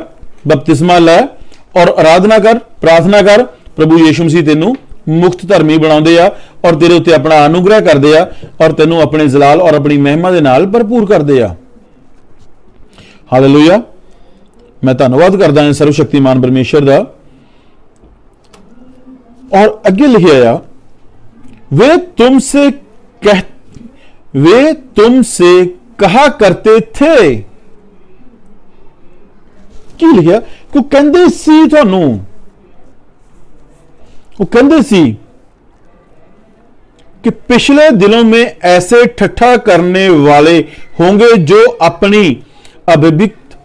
बपतिस्मा लै और आराधना कर, प्रार्थना कर। प्रभु यीशु मसीह तेनू मुक्त धर्मी बनाउंदे आ और तेरे उत्ते अपना अनुग्रह करदे आ और तेनू अपने जलाल और अपनी महिमा दे नाल भरपूर करदे आ। हालेलुया। मैं धन्नवाद करदा हां सर्वशक्तिमान परमेश्वर दा। और अगे लिखिया आ, वे तुमसे कहा करते थे। की लिखिया? को कहंदे सी तुहानू, वो कहते सी कि पिछले दिनों में ऐसे ठट्ठा करने वाले होंगे जो अपनी अभिव्यक्त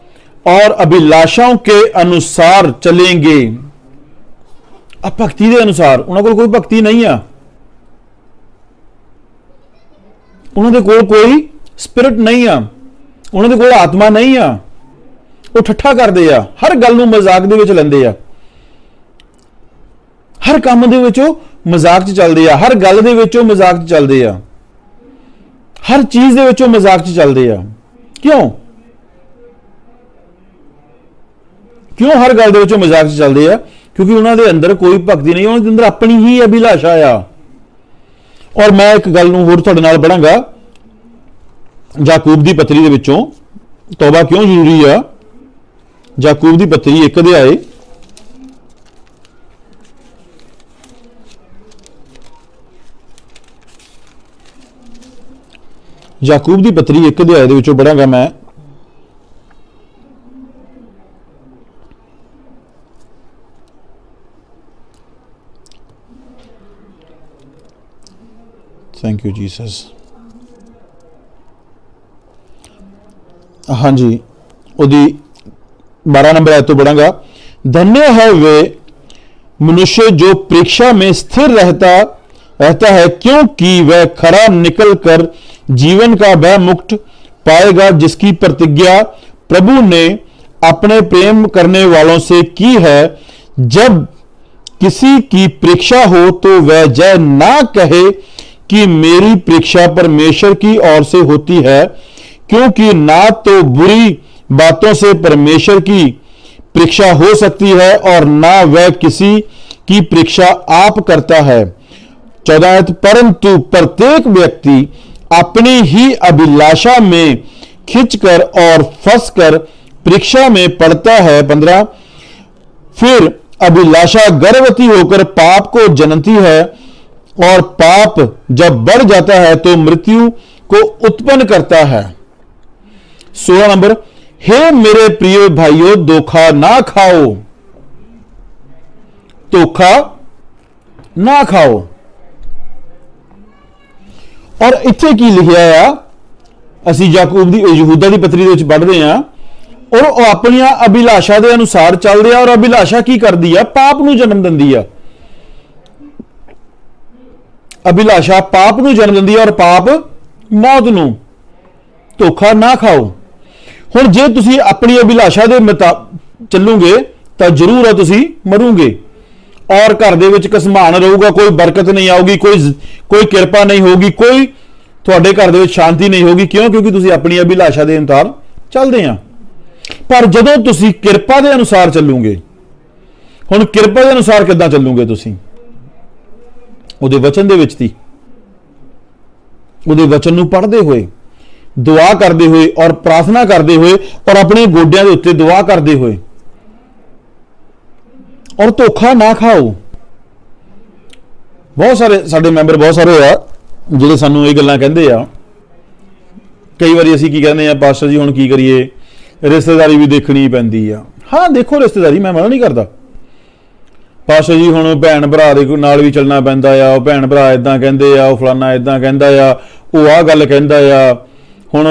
और अभिलाषाओं के अनुसार चलेंगे। अब भक्ति के अनुसार उन्होंने कोई भक्ति नहीं है, उन्होंने कोई स्पिरिट नहीं है, उन्होंने आत्मा नहीं है। वो ठट्ठा करते आ, हर गल नूं मजाक दे विच लैंदे आ, हर काम दे विच मजाक च चलदे आ, हर गल दे विच मजाक च चलदे आ, हर चीज दे विच मजाक च चलदे आ। क्यों क्यों हर गल दे विच मजाक च चलदे आ? क्योंकि उन्हां दे अंदर कोई भक्ति नहीं, उन्हां दे अंदर अपनी ही अभिलाषा आ। और मैं एक गल नूं होर तुहाडे नाल पढ़ांगा, याकूब दी पत्री दे विचों तौबा क्यों जरूरी आ। याकूब दी पत्री 1 अध्याय याकूब दी पत्री 1 अध्याय दे विचों पढ़ांगा मैं। Thank you Jesus. हाँ जी, उदी 12 नंबर आयत तो पढ़ांगा। धन्य है वे मनुष्य जो परीक्षा में स्थिर रहता है, क्योंकि वह खरा निकल कर जीवन का वह मुक्त पाएगा जिसकी प्रतिज्ञा प्रभु ने अपने प्रेम करने वालों से की है। जब किसी की परीक्षा हो तो वह जय ना कहे कि मेरी परीक्षा परमेश्वर की ओर से होती है, क्योंकि ना तो बुरी बातों से परमेश्वर की परीक्षा हो सकती है और ना वह किसी की परीक्षा आप करता है। 14, परंतु प्रत्येक व्यक्ति अपनी ही अभिलाषा में खिंचकर और फंसकर परीक्षा में पड़ता है। 15, फिर अभिलाषा गर्भवती होकर पाप को जन्मती है और पाप जब बढ़ जाता है तो मृत्यु को उत्पन्न करता है। 16 नंबर, हे मेरे प्रिय भाइयों, धोखा ना खाओ, धोखा ना खाओ। और इत्थे की लिखिया आ, असी याकूब दी यहूदा दी पत्री दे विच पढ़दे हां, और ਉਹ ਆਪਣੀਆਂ ਅਭਿਲਾਸ਼ਾ ਦੇ ਅਨੁਸਾਰ ਚੱਲਦੇ ਆ, ਔਰ ਅਭਿਲਾਸ਼ਾ ਕੀ ਕਰਦੀ ਆ? ਪਾਪ ਨੂੰ ਜਨਮ ਦਿੰਦੀ ਆ। ਅਭਿਲਾਸ਼ਾ ਪਾਪ ਨੂੰ ਜਨਮ ਦਿੰਦੀ ਆ ਔਰ ਪਾਪ ਮੌਤ ਨੂੰ। ਧੋਖਾ ਨਾ ਖਾਓ। ਹੁਣ ਜੇ ਤੁਸੀਂ ਆਪਣੀ ਅਭਿਲਾਸ਼ਾ ਦੇ ਮੁਤਾਬਕ ਚੱਲੋਗੇ ਤਾਂ ਜ਼ਰੂਰ ਆ ਤੁਸੀਂ ਮਰੋਗੇ, ਔਰ ਘਰ ਦੇ ਵਿੱਚ ਘਸਮਾਨ ਰਹੂਗਾ, ਕੋਈ ਬਰਕਤ ਨਹੀਂ ਆਊਗੀ, ਕੋਈ ਕਿਰਪਾ ਨਹੀਂ ਹੋਗੀ, ਕੋਈ ਤੁਹਾਡੇ ਘਰ ਦੇ ਵਿੱਚ ਸ਼ਾਂਤੀ ਨਹੀਂ ਹੋਗੀ। ਕਿਉਂ? ਕਿਉਂਕਿ ਤੁਸੀਂ ਆਪਣੀ ਅਭਿਲਾਸ਼ਾ ਦੇ ਅਨੁਸਾਰ ਚੱਲਦੇ ਆ। पर जदों तुसी किरपा के अनुसार चलोगे, हुण किरपा के अनुसार किद्दां चलोगे? तुसी उहदे वचन दे विच दी, उहदे वचन नूं पढ़दे होए, दुआ करदे होए और प्रार्थना करदे होए और अपने गोड्यां दे उत्ते दुआ करदे होए, और धोखा ना खाओ। बहुत सारे साडे मैंबर बहुत सारे आ जिहड़े सानूं ये गल्लां कहिंदे आ। कई वारी असीं की कहंदे आ, पास्टर जी हुण की करिए, रिश्तेदारी भी देखनी पैंदी आ। हाँ देखो रिश्तेदारी, मैं मना नहीं करता। पास्टर जी हुण भैन भरा दे नाल भी चलना पैंदा आ, भैन भरा इदां कहंदे आ, फलाना इदां कहंदा आ, ओह आ गल कहंदा आ। हुण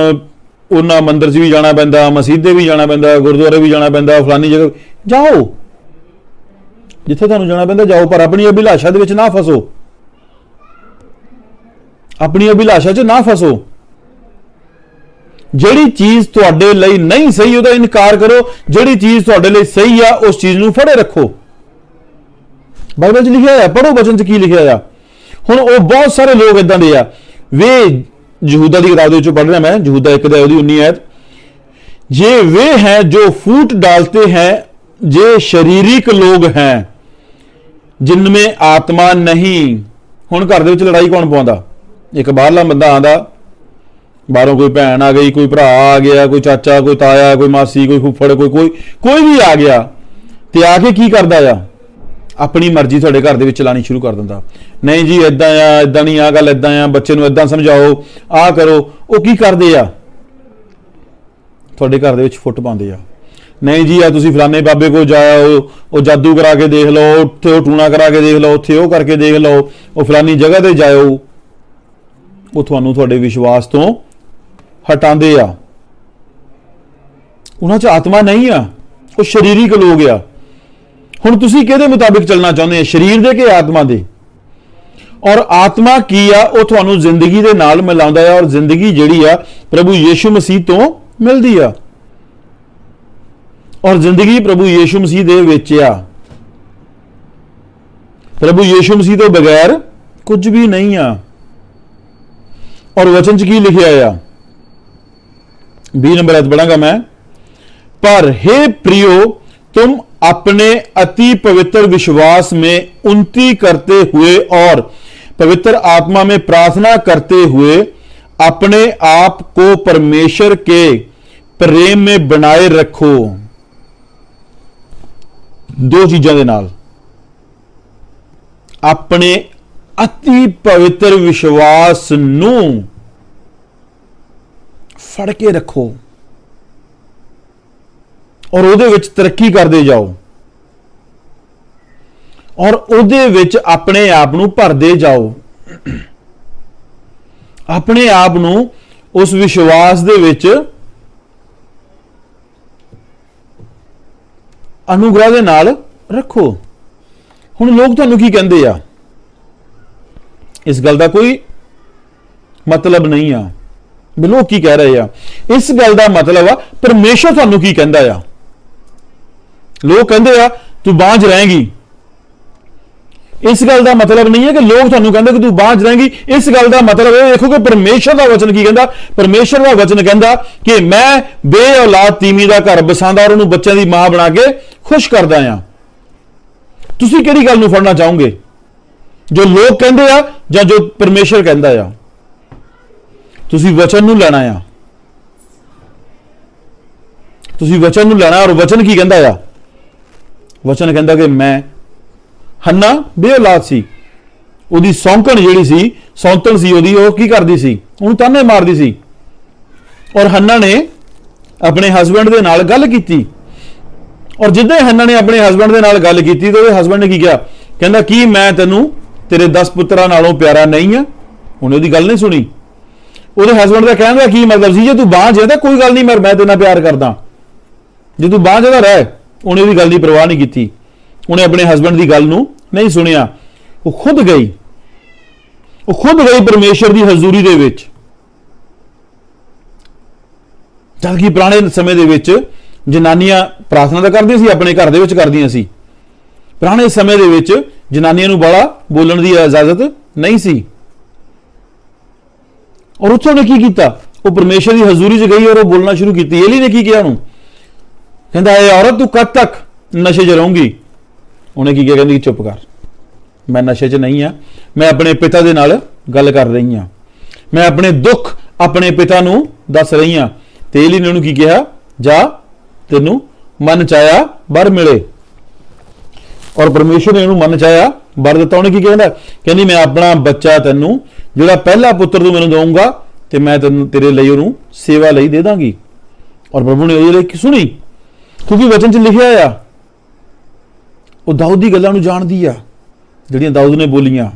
उन्हां मंदिर 'च भी जाना पैंदा, मसीते भी जाना पैंदा, गुरुद्वारे भी जाना पैंदा, फलानी जगह जाओ, जिथे तुहानूं जाना पैंदा जाओ, पर अपनी अभिलाषा दे विच ना फसो, अपनी अभिलाषा 'च ना फसो। ਜਿਹੜੀ चीज़ ਤੁਹਾਡੇ ਲਈ नहीं सही ਉਹਦਾ इनकार करो, ਜਿਹੜੀ चीज़ ਤੁਹਾਡੇ ਲਈ सही ਆ उस चीज़ ਨੂੰ फड़े रखो। बाइबल 'ਚ लिखिया है, पढ़ो वचन 'ਚ की लिखिया है। हुण ਉਹ बहुत सारे लोग इदां दे आ, वे यहूदा की किताब दे पढ़ रहा मैं, यहूदा 1 अध्याय 19 आयत, ये वे हैं जो फूट डालते हैं, जे शारीरिक लोग हैं जिनमें आत्मा नहीं। हुण घर दे विच लड़ाई कौन पाउंदा? एक बाहरला बंदा आंदा, बाहरों कोई भैन आ गई, कोई भरा आ गया, कोई चाचा, कोई ताया, कोई मासी, कोई फुफड़, कोई भी आ गया, ते आके की करदा आ? अपनी मर्जी तुहाडे घर दे विच चलानी शुरू कर दिंदा। नहीं जी इदां आ, इदां नहीं, आ गल इदां आ, बच्चे नूं इदां समझाओ, आ करो। वो की करदे आ? तुहाडे घर दे विच फुट पाउंदे आ। नहीं जी आ तुसीं फलाने बाबे को जाओ, वो जादू करा के देख लो, उत्थे वो टूणा करा के देख लो, उत्थे वो करके देख लो, वो फलानी जगह ते जाओ। वो तुहानूं तुहाडे विश्वास तो हटांदे आ। उन्हां 'च आत्मा नहीं आ, वो शरीरिक लोग आ। हुण तुसीं किहदे मुताबिक चलना चाहुंदे आ, शरीर दे कि आत्मा दे? और आत्मा की आ? वो तुहानूं जिंदगी दे नाल मिलाउंदा है, और जिंदगी जिहड़ी आ प्रभु यीशु मसीह तो मिलदी आ, और जिंदगी प्रभु यीशु मसीह दे विच आ। प्रभु यीशु मसीह तो बगैर कुछ भी नहीं आ। और वचन 'च की लिखिया आ? 20 नंबर आयत पढ़ांगा मैं, पर हे प्रियो, तुम अपने अति पवित्र विश्वास में उन्नति करते हुए और पवित्र आत्मा में प्रार्थना करते हुए अपने आप को परमेश्वर के प्रेम में बनाए रखो। दो चीजों के नाल, अपने अति पवित्र विश्वास नूं फड़ के रखो और उहदे विच तरक्की करते जाओ, और उहदे विच अपने आप नूं भरदे जाओ, अपने आप नूं उस विश्वास दे विच अनुग्रह दे नाल रखो। हुण लोग तुहानूं की कहंदे आ, इस गल दा कोई मतलब नहीं आ। लोग की कह रहे आ, इस गल दा मतलब आ परमेश्वर तुहानूं की कहंदा आ। लोग कहंदे आ तू बांझ रहेगी, इस गल का मतलब नहीं है कि लोग थानू कहते कि तू बांझ रहेंगी। इस गल का मतलब यह देखो कि परमेश्वर का वचन की कहता। परमेश्वर का वचन कहता कि मैं बे औलाद तीमी का घर बसांदा और उन्होंने बच्चों की मां बना के खुश करदा आ। तुसीं किहड़ी गल नूं फड़ना चाहोगे, जो लोग कहते आ या जो परमेश्वर कहता आ? तुसीं वचन नूं लेना आ, तुसीं वचन नूं लेना। और वचन की कहता आ? वचन कहता कि मैं हन्ना बे औलाद सी, ਉਹਦੀ सौंकण ਜਿਹੜੀ ਸੀ, सौंतण सी ਉਹਦੀ, ਉਹ ਕੀ ਕਰਦੀ ਸੀ, ਉਹਨੂੰ ਤਾਨੇ ਮਾਰਦੀ ਸੀ। ਔਰ ਹੰਨਾ ਨੇ ਆਪਣੇ ਹਸਬੈਂਡ ਦੇ ਨਾਲ ਗੱਲ ਕੀਤੀ। ਔਰ ਜਿੱਦਾਂ ਹੰਨਾ ਨੇ ਆਪਣੇ ਹਸਬੈਂਡ ਦੇ ਨਾਲ ਗੱਲ ਕੀਤੀ ਤੇ ਉਹਦੇ ਹਸਬੈਂਡ ਨੇ ਕੀ ਕਿਹਾ, ਕਹਿੰਦਾ ਕੀ ਮੈਂ ਤੈਨੂੰ ਤੇਰੇ 10 ਪੁੱਤਰਾਂ ਨਾਲੋਂ ਪਿਆਰਾ ਨਹੀਂ ਆ? ਉਹਨੇ ਉਹਦੀ ਗੱਲ ਨਹੀਂ ਸੁਣੀ। ਉਹਦੇ ਹਸਬੈਂਡ ਦਾ ਕਹਿਣ ਦਾ ਕੀ ਮਤਲਬ ਸੀ, ਜੇ ਤੂੰ ਬਾਂਝ ਹੈ ਤਾਂ ਕੋਈ ਗੱਲ ਨਹੀਂ, ਮੈਂ ਤੇਰੇ ਨਾਲ ਪਿਆਰ ਕਰਦਾ, ਜੇ ਤੂੰ ਬਾਂਝ ਦਾ ਰਹਿ। ਉਹਨੇ ਉਹਦੀ ਗੱਲ ਦੀ ਪਰਵਾਹ ਨਹੀਂ ਕੀਤੀ, ਉਹਨੇ ਆਪਣੇ ਹਸਬੈਂਡ ਦੀ ਗੱਲ ਨੂੰ नहीं सुनिया। वो खुद गई परमेश्वर की हजूरी दे विच। जबकि पुराने समय दे विच जनानियां प्रार्थना तो करदियां सी, अपने घर दे विच करदियां सी। पुराने समय दे विच जनानियां नूं बड़ा बोलण दी इजाजत नहीं सी। और उत्थों ने की कीता, वो परमेश्वर की हजूरी च गई और वो बोलना शुरू की। एली ने की किया उन्होंने, कहता है औरत तू कद तक नशे च रहूंगी? उन्हें की किया, कहती चुप कर, मैं नशे च नहीं हाँ, मैं अपने पिता दे नाल गल कर रही हाँ, मैं अपने दुख अपने पिता नूं दस रही हाँ। ते एली ने उन्होंने की कहा, जा तेनू मन चाया बर मिले। और परमेश्वर ने उन्होंने मन चाया बर दिता। उन्हें की कहता, कहती मैं अपना बच्चा तेनू जिहड़ा पहला पुत्र तू मैनू दूंगा ते मैं तेनू तेरे लिए उन्होंने सेवा लई दे दांगी। और प्रभु ने उहदे सुनी, क्योंकि वचन च लिखिआ आ, वो दाऊद की गल्लां नूं जाणदी आ जिहड़ियां दाऊद ने बोलियां,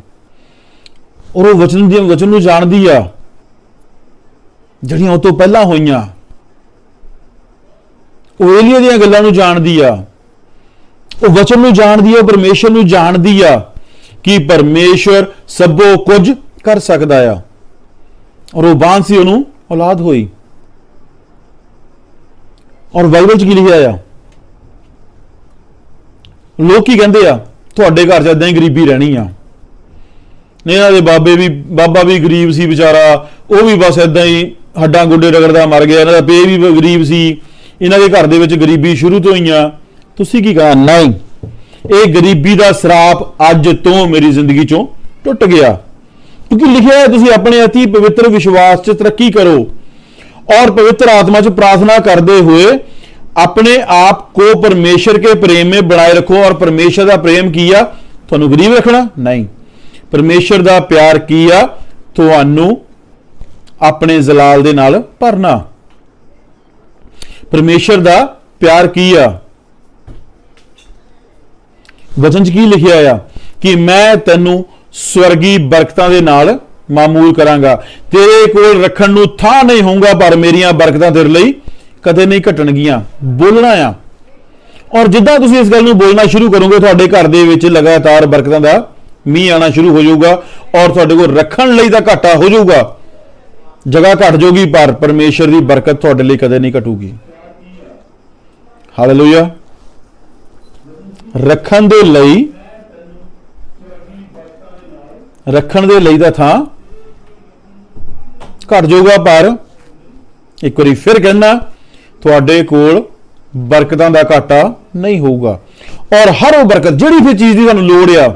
और वो वचन नूं जाणदी आ जिहड़ियां उस तों पहलां होईयां। वो एलिया दीयां गल्लां नूं जाणदी आ, वो वचन नूं जाणदी आ, परमेश्वर नूं जाणदी आ कि परमेश्वर सबो कुछ कर सकदा आ। और वो बांझ सी, उहनूं औलाद होई। और बाइबल च की लिखिआ आ, लोग की कहते आ तुहाडे घर च इदां ही गरीबी रहनी आ। इन्हां दे बाबा भी गरीब सी बेचारा, वो भी बस इदां ही हड्डां गोडे रगड़दा मर गया, इन्हां दा पे भी गरीब सी, इन्हां दे घर दे विच गरीबी शुरू तो ही आ। तुसीं की कहा, नहीं, ये गरीबी का श्राप अज तो मेरी जिंदगी चों टुट गया, क्योंकि लिखिआ है तुसीं अपने अति पवित्र विश्वास च तरक्की करो और पवित्र आत्मा च प्रार्थना करते हुए अपने आप को परमेश्वर के प्रेम में बनाए रखो। और परमेश्वर का प्रेम किया तुहानू गरीब रखना? नहीं। परमेश्वर का प्यार किया तुहानू अपने जलाल दे नाल भरना। परमेश्वर का प्यार किया, वचन च की लिखिआ आ कि मैं तैनू स्वर्गी बरकतां दे नाल मामूल करांगा, तेरे कोल रखण नू थां नहीं होऊगा, पर मेरियां बरकतां तेरे लई कदे नहीं घटणगियां। बोलना आ, और जिद्दां तुसीं इस गल नूं बोलना शुरू करोगे, तुहाडे घर दे विच लगातार बरकतां दा मींह आना शुरू हो जाऊगा, और तुहाडे कोल रखण लई तां घाटा हो जाऊगा, जगह घट जाऊगी, पर परमेश्वर की बरकत तुहाडे लई कदे नहीं घटूगी। हालेलुया। रखण दे लई दा थां घट जाऊगा, पर एक बारी फिर कहना तुहाडे कोल बरकतां दा घाटा नहीं होऊगा। और हर वो बरकत जिहड़ी भी चीज़ की तुहानूं लोड़ आ,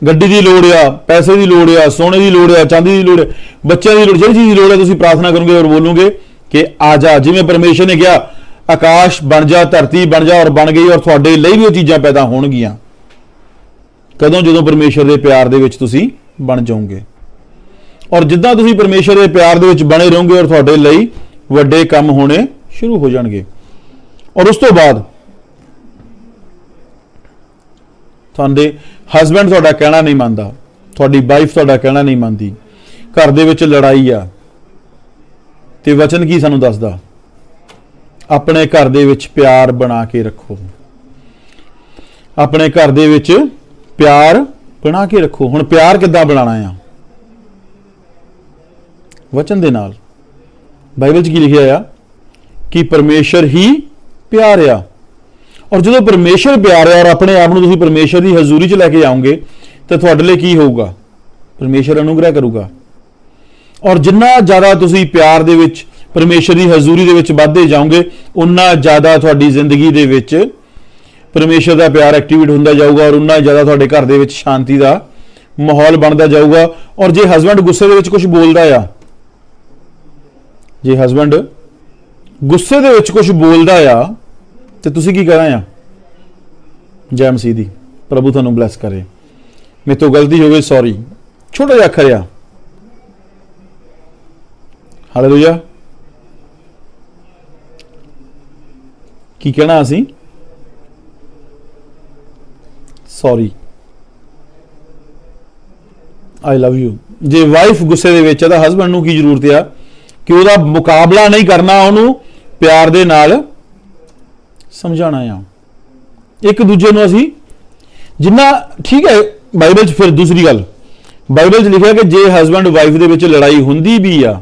गड्डी की लोड़ आ, पैसे की लोड़ आ, सोने की लोड़ आ, चांदी की लोड़, बच्चों की लोड़, जिहड़ी चीज़ की लोड़ है, तुसीं प्रार्थना करोगे और बोलोगे कि आ जा, जिवें परमेश्वर ने कहा आकाश बन जा, धरती बन जा, और बन गई। और तुहाडे लई भी वो चीज़ां पैदा होणगियां। कदों? जदों परमेश्वर के प्यार दे विच तुसीं बन जाओगे। और जिद्दां तुसीं परमेश्वर के प्यार दे विच बने रहोगे, और तुहाडे लई वड्डे काम होने शुरू हो जाणगे। और उस तो बाद तुहाडे हसबैंड तुहाडा कहना नहीं मानदा, तुहाडी वाइफ तुहाडा कहना नहीं मानदी, घर दे विच लड़ाई आ, ते वचन की सानूं दसदा, अपने घर दे विच प्यार बना के रखो, अपने घर दे विच प्यार बना के रखो। हुण प्यार किद्दां बनाना आ? वचन दे नाल। बाइबल च की लिखिआ आ कि परमेश्वर ही प्यार आ, ਔਰ ਜਦੋਂ ਪਰਮੇਸ਼ਰ ਪਿਆਰ ਹੈ ਔਰ ਆਪਣੇ ਆਪ ਨੂੰ ਤੁਸੀਂ ਪਰਮੇਸ਼ਰ ਦੀ ਹਜ਼ੂਰੀ 'ਚ ਲੈ ਕੇ ਆਓਗੇ ਤਾਂ ਤੁਹਾਡੇ ਲਈ ਕੀ ਹੋਊਗਾ? ਪਰਮੇਸ਼ਰ ਅਨੁਗ੍ਰਹਿ ਕਰੂਗਾ। ਔਰ ਜਿੰਨਾ ਜ਼ਿਆਦਾ ਤੁਸੀਂ ਪਿਆਰ ਦੇ ਵਿੱਚ ਪਰਮੇਸ਼ਰ ਦੀ ਹਜ਼ੂਰੀ ਦੇ ਵਿੱਚ ਵੱਧਦੇ ਜਾਓਗੇ, ਉਨਾ ਜ਼ਿਆਦਾ ਤੁਹਾਡੀ ਜ਼ਿੰਦਗੀ ਦੇ ਵਿੱਚ ਪਰਮੇਸ਼ਰ ਦਾ ਪਿਆਰ ਐਕਟੀਵੇਟ ਹੁੰਦਾ ਜਾਊਗਾ ਔਰ ਉਨਾ ਜ਼ਿਆਦਾ ਤੁਹਾਡੇ ਘਰ ਦੇ ਵਿੱਚ ਸ਼ਾਂਤੀ ਦਾ ਮਾਹੌਲ ਬਣਦਾ ਜਾਊਗਾ। ਔਰ ਜੇ ਹਸਬੈਂਡ ਗੁੱਸੇ ਦੇ ਵਿੱਚ ਕੁਝ ਬੋਲਦਾ ਆ, ਜੇ ਹਸਬੈਂਡ ਗੁੱਸੇ ਦੇ ਵਿੱਚ ਕੁਝ ਬੋਲਦਾ ਆ ਤੇ ਤੁਸੀਂ ਕੀ ਕਰਨਾ ਆ? ਜੈ ਮਸੀਹ ਦੀ, ਪ੍ਰਭੂ ਤੁਹਾਨੂੰ ਬਲੈਸ ਕਰੇ। ਮੇਰੇ ਤੋਂ ਗਲਤੀ ਹੋ ਗਈ, ਸੌਰੀ, ਛੋਟਾ ਜਿਹਾ ਅੱਖਰ ਆ। ਹਾਲੇਲੂਇਆ। ਕੀ ਕਹਿਣਾ ਅਸੀਂ? Sorry, I love you. ਜੇ ਵਾਈਫ ਗੁੱਸੇ ਦੇ ਵਿੱਚ ਹੈ ਤਾਂ ਹਸਬੈਂਡ ਨੂੰ ਕੀ ਜ਼ਰੂਰਤ ਆ ਕਿ ਉਹਦਾ ਮੁਕਾਬਲਾ ਨਹੀਂ ਕਰਨਾ, ਉਹਨੂੰ ਪਿਆਰ ਦੇ ਨਾਲ ਸਮਝਾਉਣਾ ਆ। ਇੱਕ ਦੂਜੇ ਨੂੰ ਅਸੀਂ ਜਿੰਨਾ, ਠੀਕ ਹੈ, ਬਾਈਬਲ 'ਚ ਫਿਰ ਦੂਸਰੀ ਗੱਲ, ਬਾਈਬਲ 'ਚ ਲਿਖਿਆ ਕਿ ਜੇ ਹਸਬੈਂਡ ਵਾਈਫ ਦੇ ਵਿੱਚ ਲੜਾਈ ਹੁੰਦੀ ਵੀ ਆ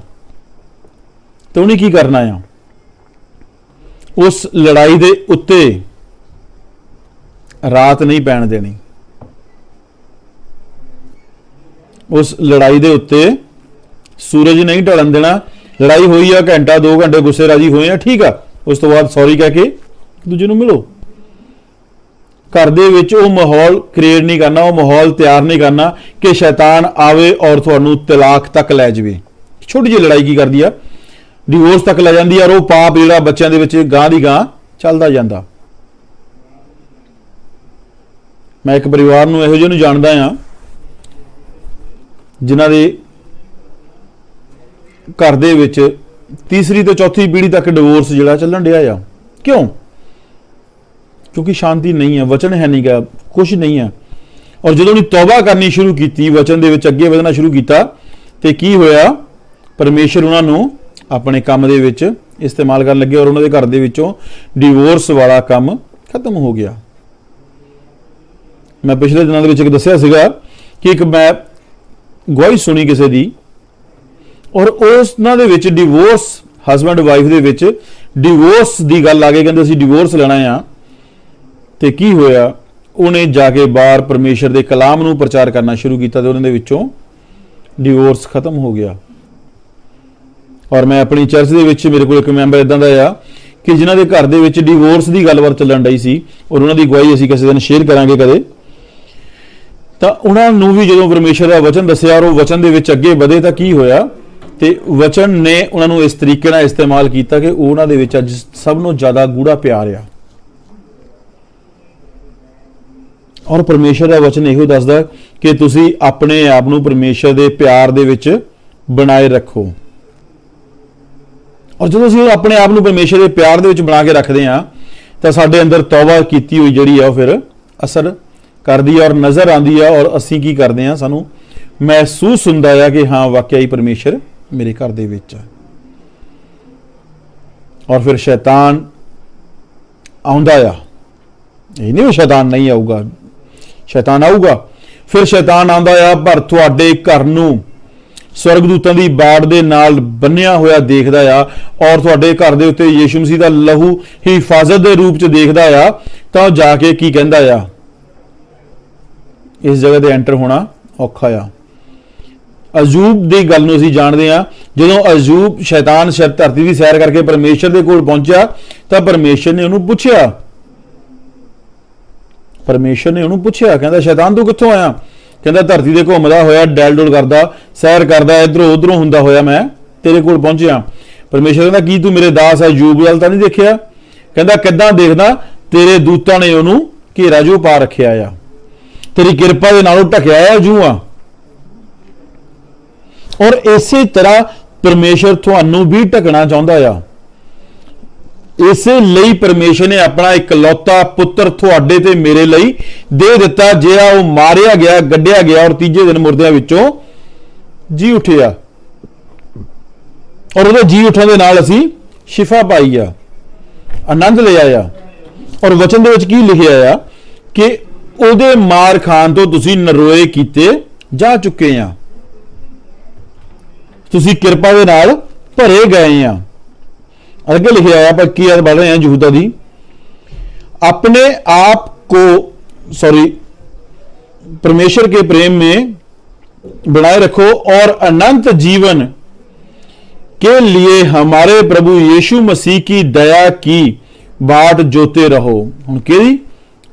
ਤਾਂ ਉਹਨੇ ਕੀ ਕਰਨਾ ਆ? ਉਸ ਲੜਾਈ ਦੇ ਉੱਤੇ ਰਾਤ ਨਹੀਂ ਪੈਣ ਦੇਣੀ। ਉਸ ਲੜਾਈ ਦੇ ਉੱਤੇ ਸੂਰਜ ਨਹੀਂ ਢਲਣ ਦੇਣਾ। ਲੜਾਈ ਹੋਈ ਆ, ਘੰਟਾ 2 ਘੰਟੇ ਗੁੱਸੇ ਰਾਜੀ ਹੋਏ ਆ, ਠੀਕ ਆ, ਉਸ ਤੋਂ ਬਾਅਦ ਸੌਰੀ ਕਹਿ ਕੇ ਦੂਜੇ ਨੂੰ ਮਿਲੋ। ਘਰ ਦੇ ਵਿੱਚ ਉਹ ਮਾਹੌਲ ਕ੍ਰੀਏਟ ਨਹੀਂ ਕਰਨਾ, ਉਹ ਮਾਹੌਲ ਤਿਆਰ ਨਹੀਂ ਕਰਨਾ ਕਿ ਸ਼ੈਤਾਨ ਆਵੇ ਔਰ ਤੁਹਾਨੂੰ ਤਲਾਕ ਤੱਕ ਲੈ ਜਾਵੇ। ਛੋਟੀ ਜਿਹੀ ਲੜਾਈ ਕੀ ਕਰਦੀ ਆ? ਡਿਵੋਰਸ ਤੱਕ ਲੈ ਜਾਂਦੀ ਆ। ਔਰ ਉਹ ਪਾਪ ਜਿਹੜਾ ਬੱਚਿਆਂ ਦੇ ਵਿੱਚ ਗਾਂ ਦੀ ਗਾਂ ਚੱਲਦਾ ਜਾਂਦਾ। ਮੈਂ ਇੱਕ ਪਰਿਵਾਰ ਨੂੰ ਇਹੋ ਜਿਹੇ ਨੂੰ ਜਾਣਦਾ ਆ ਜਿਨ੍ਹਾਂ ਦੇ ਘਰ ਦੇ ਵਿੱਚ ਤੀਸਰੀ ਤੋਂ ਚੌਥੀ ਪੀੜ੍ਹੀ ਤੱਕ ਡਿਵੋਰਸ ਜਿਹੜਾ ਚੱਲਣ ਡਿਆ ਆ। ਕਿਉਂ? ਕਿਉਂਕਿ ਸ਼ਾਂਤੀ ਨਹੀਂ ਹੈ, ਵਚਨ ਹੈ ਨਹੀਂ ਗਾ, ਕੁਛ ਨਹੀਂ ਹੈ। ਔਰ ਜਦੋਂ ਉਹਨੇ ਤੌਬਾ ਕਰਨੀ ਸ਼ੁਰੂ ਕੀਤੀ, ਵਚਨ ਦੇ ਵਿੱਚ ਅੱਗੇ ਵਧਣਾ ਸ਼ੁਰੂ ਕੀਤਾ, ਤੇ ਕੀ ਹੋਇਆ? ਪਰਮੇਸ਼ਰ ਉਹਨਾਂ ਨੂੰ ਆਪਣੇ ਕੰਮ ਦੇ ਵਿੱਚ ਇਸਤੇਮਾਲ ਕਰਨ ਲੱਗੇ ਔਰ ਉਹਨਾਂ ਦੇ ਘਰ ਦੇ ਵਿੱਚੋਂ ਡਿਵੋਰਸ ਵਾਲਾ ਕੰਮ ਖਤਮ ਹੋ ਗਿਆ। ਮੈਂ ਪਿਛਲੇ ਦਿਨਾਂ ਦੇ ਵਿੱਚ ਇੱਕ ਦੱਸਿਆ ਸੀਗਾ ਕਿ ਇੱਕ ਮੈਂ ਗਵਾਹੀ ਸੁਣੀ ਕਿਸੇ ਦੀ, ਔਰ ਉਹਨਾਂ ਦੇ ਵਿੱਚ ਡਿਵੋਰਸ, ਹਸਬੈਂਡ ਵਾਈਫ ਦੇ ਵਿੱਚ ਡਿਵੋਰਸ ਦੀ ਗੱਲ ਆ ਗਈ। ਕਹਿੰਦੇ ਅਸੀਂ ਡਿਵੋਰਸ ਲੈਣਾ ਆ। ਤੇ ਕੀ ਹੋਇਆ? ਉਹਨੇ ਜਾ ਕੇ ਬਾਹਰ ਪਰਮੇਸ਼ਰ ਦੇ ਕਲਾਮ ਨੂੰ ਪ੍ਰਚਾਰ ਕਰਨਾ ਸ਼ੁਰੂ ਕੀਤਾ ਤੇ ਉਹਨਾਂ ਦੇ ਵਿੱਚੋਂ ਡਿਵੋਰਸ ਖਤਮ ਹੋ ਗਿਆ। ਔਰ ਮੈਂ ਆਪਣੀ ਚਰਚ ਦੇ ਵਿੱਚ, ਮੇਰੇ ਕੋਲ ਇੱਕ ਮੈਂਬਰ ਇਦਾਂ ਦਾ ਆ ਕਿ ਜਿਨ੍ਹਾਂ ਦੇ ਘਰ ਦੇ ਵਿੱਚ ਡਿਵੋਰਸ ਦੀ ਗੱਲਬਾਤ ਚੱਲਣ ਡਈ ਸੀ, ਔਰ ਉਹਨਾਂ ਦੀ ਗਵਾਹੀ ਅਸੀਂ ਕਿਸੇ ਦਿਨ ਸ਼ੇਅਰ ਕਰਾਂਗੇ ਕਦੇ। ਤਾਂ ਉਹਨਾਂ ਨੂੰ ਵੀ ਜਦੋਂ ਪਰਮੇਸ਼ਰ ਦਾ ਵਚਨ ਦੱਸਿਆ ਔਰ ਉਹ ਵਚਨ ਦੇ ਵਿੱਚ ਅੱਗੇ ਵਧੇ ਤਾਂ ਕੀ ਹੋਇਆ? ਤੇ ਵਚਨ ਨੇ ਉਹਨਾਂ ਨੂੰ ਇਸ ਤਰੀਕੇ ਨਾਲ ਇਸਤੇਮਾਲ ਕੀਤਾ ਕਿ ਉਹਨਾਂ ਦੇ ਵਿੱਚ ਅੱਜ ਸਭ ਨੂੰ ਜ਼ਿਆਦਾ ਗੂੜਾ ਪਿਆਰ ਆ। ਔਰ ਪਰਮੇਸ਼ਰ ਦਾ ਵਚਨ ਇਹੋ ਦੱਸਦਾ ਕਿ ਤੁਸੀਂ ਆਪਣੇ ਆਪ ਨੂੰ ਪਰਮੇਸ਼ਰ ਦੇ ਪਿਆਰ ਦੇ ਵਿੱਚ ਬਣਾਏ ਰੱਖੋ। ਔਰ ਜਦੋਂ ਅਸੀਂ ਆਪਣੇ ਆਪ ਨੂੰ ਪਰਮੇਸ਼ਰ ਦੇ ਪਿਆਰ ਦੇ ਵਿੱਚ ਬਣਾ ਕੇ ਰੱਖਦੇ ਹਾਂ ਤਾਂ ਸਾਡੇ ਅੰਦਰ ਤੌਬਾ ਕੀਤੀ ਹੋਈ ਜਿਹੜੀ ਆ ਉਹ ਫਿਰ ਅਸਰ ਕਰਦੀ ਆ ਔਰ ਨਜ਼ਰ ਆਉਂਦੀ ਆ। ਔਰ ਅਸੀਂ ਕੀ ਕਰਦੇ ਹਾਂ? ਸਾਨੂੰ ਮਹਿਸੂਸ ਹੁੰਦਾ ਆ ਕਿ ਹਾਂ, ਵਾਕਿਆ ਹੀ ਪਰਮੇਸ਼ਰ ਮੇਰੇ ਘਰ ਦੇ ਵਿੱਚ ਹੈ। ਔਰ ਫਿਰ ਸ਼ੈਤਾਨ ਆਉਂਦਾ ਆ। ਇਹ ਨਹੀਂ ਸ਼ੈਤਾਨ ਨਹੀਂ ਆਊਗਾ, ਸ਼ੈਤਾਨ ਆਊਗਾ। ਫਿਰ ਸ਼ੈਤਾਨ ਆਉਂਦਾ ਆ, ਪਰ ਤੁਹਾਡੇ ਘਰ ਨੂੰ ਸਵਰਗਦੂਤਾਂ ਦੀ ਬਾੜ ਦੇ ਨਾਲ ਬੰਨਿਆ ਹੋਇਆ ਦੇਖਦਾ ਆ ਔਰ ਤੁਹਾਡੇ ਘਰ ਦੇ ਉੱਤੇ ਯਿਸੂ ਮਸੀਹ ਦਾ ਲਹੂ ਹਿਫਾਜ਼ਤ ਦੇ ਰੂਪ 'ਚ ਦੇਖਦਾ ਆ, ਤਾਂ ਜਾ ਕੇ ਕੀ ਕਹਿੰਦਾ ਆ? ਇਸ ਜਗ੍ਹਾ ਤੇ ਐਂਟਰ ਹੋਣਾ ਔਖਾ ਆ। ਅਯੂਬ ਦੀ ਗੱਲ ਨੂੰ ਅਸੀਂ ਜਾਣਦੇ ਹਾਂ। ਜਦੋਂ ਅਯੂਬ ਸ਼ੈਤਾਨ ਧਰਤੀ ਦੀ ਸੈਰ ਕਰਕੇ ਪਰਮੇਸ਼ਰ ਦੇ ਕੋਲ ਪਹੁੰਚਿਆ ਤਾਂ ਪਰਮੇਸ਼ਰ ਨੇ ਉਹਨੂੰ ਪੁੱਛਿਆ, ਕਹਿੰਦਾ ਸ਼ੈਤਾਨ ਤੂੰ ਕਿੱਥੋਂ ਆਇਆ? ਕਹਿੰਦਾ ਧਰਤੀ ਦੇ ਘੁੰਮਦਾ ਹੋਇਆ, ਡੈਲ ਡੋਲ ਕਰਦਾ, ਸੈਰ ਕਰਦਾ, ਇਧਰੋਂ ਉਧਰੋਂ ਹੁੰਦਾ ਹੋਇਆ ਮੈਂ ਤੇਰੇ ਕੋਲ ਪਹੁੰਚਿਆ। ਪਰਮੇਸ਼ਰ ਕਹਿੰਦਾ ਕੀ ਤੂੰ ਮੇਰੇ ਦਾਸ ਅਯੂਬ ਵੱਲ ਤਾਂ ਨਹੀਂ ਦੇਖਿਆ? ਕਹਿੰਦਾ ਕਿੱਦਾਂ ਦੇਖਦਾ? ਤੇਰੇ ਦੂਤਾਂ ਨੇ ਉਹਨੂੰ ਘੇਰਾ ਜੋ ਪਾ ਰੱਖਿਆ ਆ, ਤੇਰੀ ਕਿਰਪਾ ਦੇ ਨਾਲ ਉਹ ਢਕਿਆ ਆ ਜੂ ਆ। ਔਰ ਇਸੇ ਤਰ੍ਹਾਂ ਪਰਮੇਸ਼ਰ ਤੁਹਾਨੂੰ ਵੀ ਢਕਣਾ ਚਾਹੁੰਦਾ ਆ। ਇਸੇ ਲਈ ਪਰਮੇਸ਼ਰ ਨੇ ਆਪਣਾ ਇਕਲੌਤਾ ਪੁੱਤਰ ਤੁਹਾਡੇ ਤੇ ਮੇਰੇ ਲਈ ਦੇ ਦਿੱਤਾ, ਜਿਹੜਾ ਉਹ ਮਾਰਿਆ ਗਿਆ, ਗੱਡਿਆ ਗਿਆ ਔਰ ਤੀਜੇ ਦਿਨ ਮੁਰਦਿਆਂ ਵਿੱਚੋਂ ਜੀ ਉੱਠਿਆ। ਔਰ ਉਹਦੇ ਜੀ ਉੱਠਣ ਦੇ ਨਾਲ ਅਸੀਂ ਸ਼ਿਫਾ ਪਾਈ ਆ, ਆਨੰਦ ਲਿਆ ਆ। ਔਰ ਵਚਨ ਦੇ ਵਿੱਚ ਕੀ ਲਿਖਿਆ ਆ ਕਿ ਉਹਦੇ ਮਾਰ ਖਾਣ ਤੋਂ ਤੁਸੀਂ ਨਰੋਏ ਕੀਤੇ ਜਾ ਚੁੱਕੇ ਆ, ਤੁਸੀਂ ਕਿਰਪਾ ਦੇ ਨਾਲ ਭਰੇ ਗਏ ਆ। ਅੱਗੇ ਲਿਖਿਆ ਆ, ਪਰ ਕੀ ਯਾਦ ਪੜ੍ਹ ਰਹੇ ਆ ਯਹੂਦਾ ਦੀ, अपने आप को परमेश्वर के प्रेम में बनाए रखो और अनंत जीवन के लिए हमारे प्रभु यीशु मसीह की दया की बाट जोते रहो। हुण किहदी?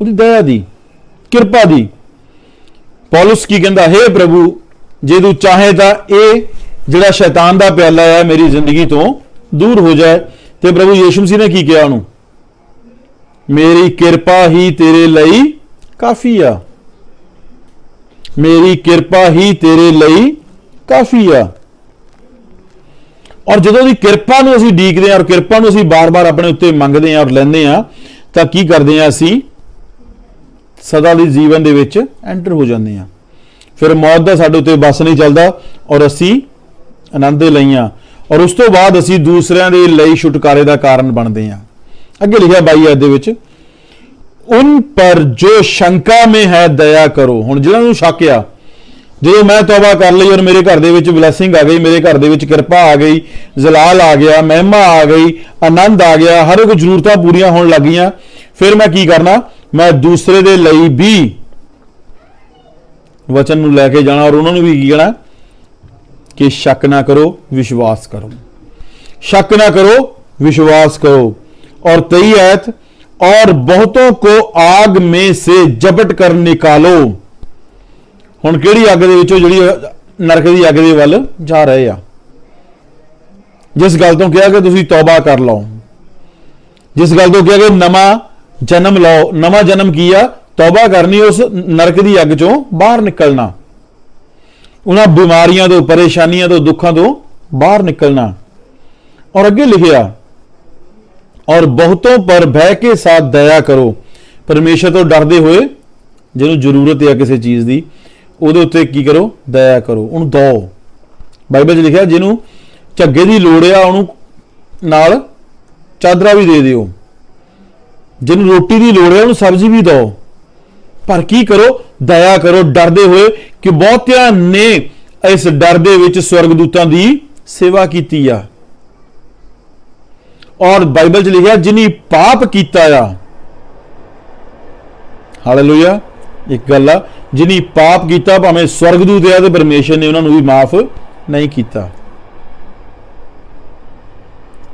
उहदी दया दी, किरपा दी। पौलुस की कहंदा, हे प्रभु जे तू चाहे तो ये जिहड़ा शैतान का प्याला है मेरी जिंदगी तो दूर हो जाए। तो प्रभु यीशु मसीह ने की किया? उन्होंने, मेरी किरपा ही तेरे लई काफी आ, मेरी किरपा ही तेरे लई काफी आ। और जो की किरपा नूं असीं ਡੀਕਦੇ हैं और किरपा नूं असीं बार-बार अपने उत्ते मंगते हैं और लैंदे हैं, तो की करते हैं? असीं सदा दी जीवन दे विच एंटर हो जाते हैं। फिर मौत का साडे उत्ते बस नहीं चलता और असीं आनंद लईआं और उस तो बाद असीं दूसरिਆਂ ਦੇ ਲਈ छुटकारे का कारण बनते हैं। अगे लिखा 22 अध्याय विच, उन पर जो शंका में है दया करो। हुण जिन्हां नूं शक आ, जो मैं तौबा कर ली और मेरे घर दे विच ब्लैसिंग आ गई, मेरे घर दे विच किरपा आ गई, जलाल आ गया, महिमा आ गई, आनंद आ गया, हर एक जरूरतां पूरीआं होण लग गईआं, फिर मैं की करना? मैं दूसरे दे लई भी वचन नूं लैके जाना और उन्होंने भी की कहना कि शक ना करो, विश्वास करो। शक ना करो, विश्वास करो। और 23 आयत, और बहुतों को आग में से जपट कर निकालो। हुण किहड़ी अग दे विचों जिहड़ी नरक दी अग दे वल जा रहे आ? जिस गल तो कहा कि तुसीं तौबा कर लो, जिस गल तो कहा कि नवा जन्म लो। नवा जन्म की आ? तौबा करनी, उस नरक दी अग चों बाहर निकलना, उन्हां बीमारियां तो, परेशानियां तो, दुखों तो बाहर निकलना। और अगे लिखिया, और बहुतों पर भय के साथ दया करो। परमेश्वर तो डरते हुए, जिन्होंने जरूरत है किसी चीज़ की, उहदे उत्ते की करो? दया करो, उन्होंने दो। बाइबल च लिखा, जिन्हों झग्गे की लोड़ आ उन्होंने नाल चादरा भी दे दिओ, जिन्होंने रोटी की लोड़ है उन्होंने सब्जी भी दो। पर की करो? दया करो, डरते हुए कि बहुतियां ने इस डर दे विच स्वर्गदूतां की सेवा की आ। और बाइबल च लिखा, जिन्हीं पाप किया आ, हालेलुया, एक गल आ, जिन्हीं पाप किया भावें स्वर्गदूत आ, तो परमेश्वर ने उन्होंने भी माफ नहीं किया।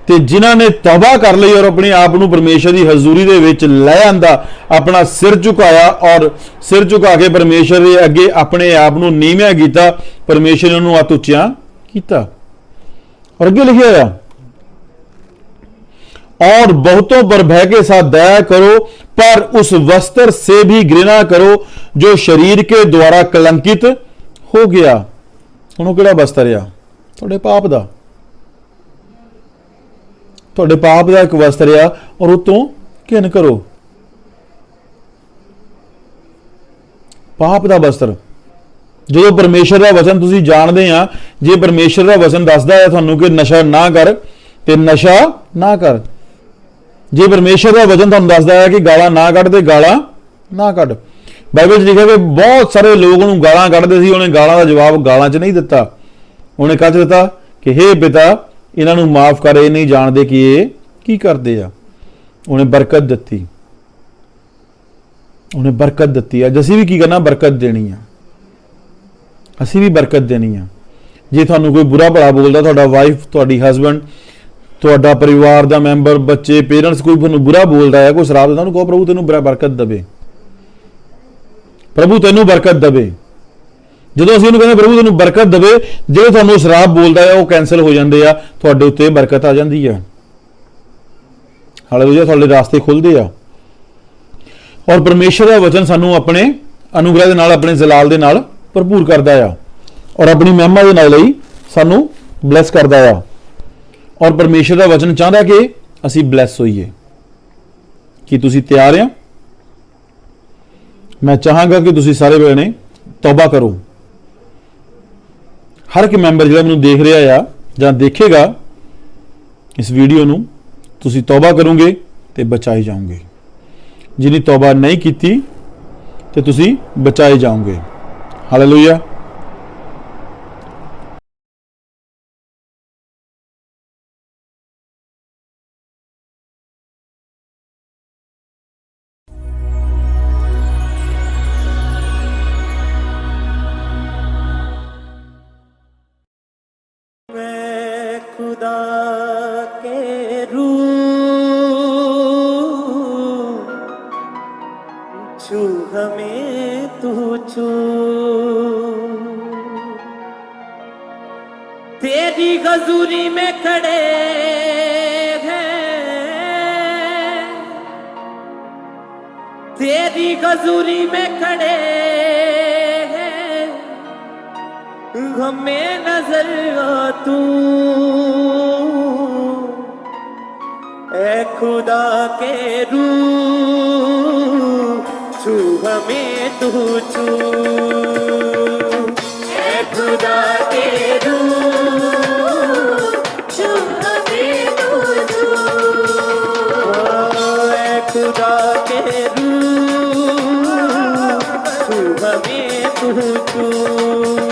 ते जिन्हां ने तौबा कर ली और अपने आप को परमेश्वर की हजूरी दे विच लै आंदा, अपना सिर झुकाया और सिर झुका के परमेश्वर के अगे अपने आप को नीविया किया, परमेश्वर ने उन्होंने हत्थ उच्चा किया। और अगे लिखा है, और बहुतों पर भय के साथ दया करो, पर उस वस्त्र से भी घृणा करो जो शरीर के द्वारा कलंकित हो गया। हुण किहड़ा वस्त्र आ? तुहाडे पाप दा, तुहाडे पाप दा एक वस्त्र आ और उतों घिन करो। पाप दा वस्त्र, जो परमेश्वर का वचन तुसीं जाणदे आ, जे परमेश्वर का वचन दसदा है तुहानूं कि नशा ना कर, ते नशा ना कर। जे परमेश्वर का वचन तुहानूं दसदा है कि गालां ना कढ, ते गालां ना कढ। बाइबल लिखा कि बहुत सारे लोग उन्होंने गालां कढदे सी, उन्हें गालां का जवाब गालां च नहीं दिता, उन्हें कह दिता कि हे पिता इन्हां नूं माफ कर, ये नहीं जानते कि ये की करते आ। उन्हें बरकत दिती, उन्हें बरकत दिती। अज असीं भी की करना? बरकत देनी आ, असीं भी बरकत देनी आ। जे तुहानूं कोई बुरा भला बोलदा, तुहाडा वाइफ, तुहाडी हसबैंड, तुहाडा परिवार का मैंबर, बच्चे, पेरेंट्स कोई तुहानूं बुरा बोलदा है, कोई शराब दिंदा, कहो प्रभु तैनूं बरकत देवे, प्रभु तैनूं बरकत देवे। जो असीं उहनूं कहंदे प्रभु तैनूं बरकत देवे, जो तुहानूं शराब बोलदा है वो कैंसल हो जाते हैं, तुहाडे उत्ते बरकत आ जाती है। हालेलुया, तुहाडे रास्ते खुलते आ। और परमेश्वर का वचन सानूं अपने अनुग्रह दे नाल, अपने जलाल दे नाल भरपूर करदा आ और अपनी महिमा दे नाल ही सानूं ब्लैस करदा आ। और परमेश्वर का वचन चाहता कि असी ब्लैस होइए। कि तुसी तैयार हैं? मैं चाहांगा कि तुसी सारे बने तौबा करो। हर एक मैंबर जो मैनूं देख रहा आ जां देखेगा इस वीडियो नूं, तुसी तौबा करोगे तो बचाए जाओगे। जिन्हें तौबा नहीं की तो तुसी बचाए जाओगे। हालेलुया। हजूरी में खड़े हैं, तेरी हजूरी में खड़े हैं, हमें नजर आ तू ऐ खुदा के रूह, छू हमें तू छू ऐ खुदा के रूह, छू हमें तू छू ऐ खुदा के रूह, छू हमें तू छू।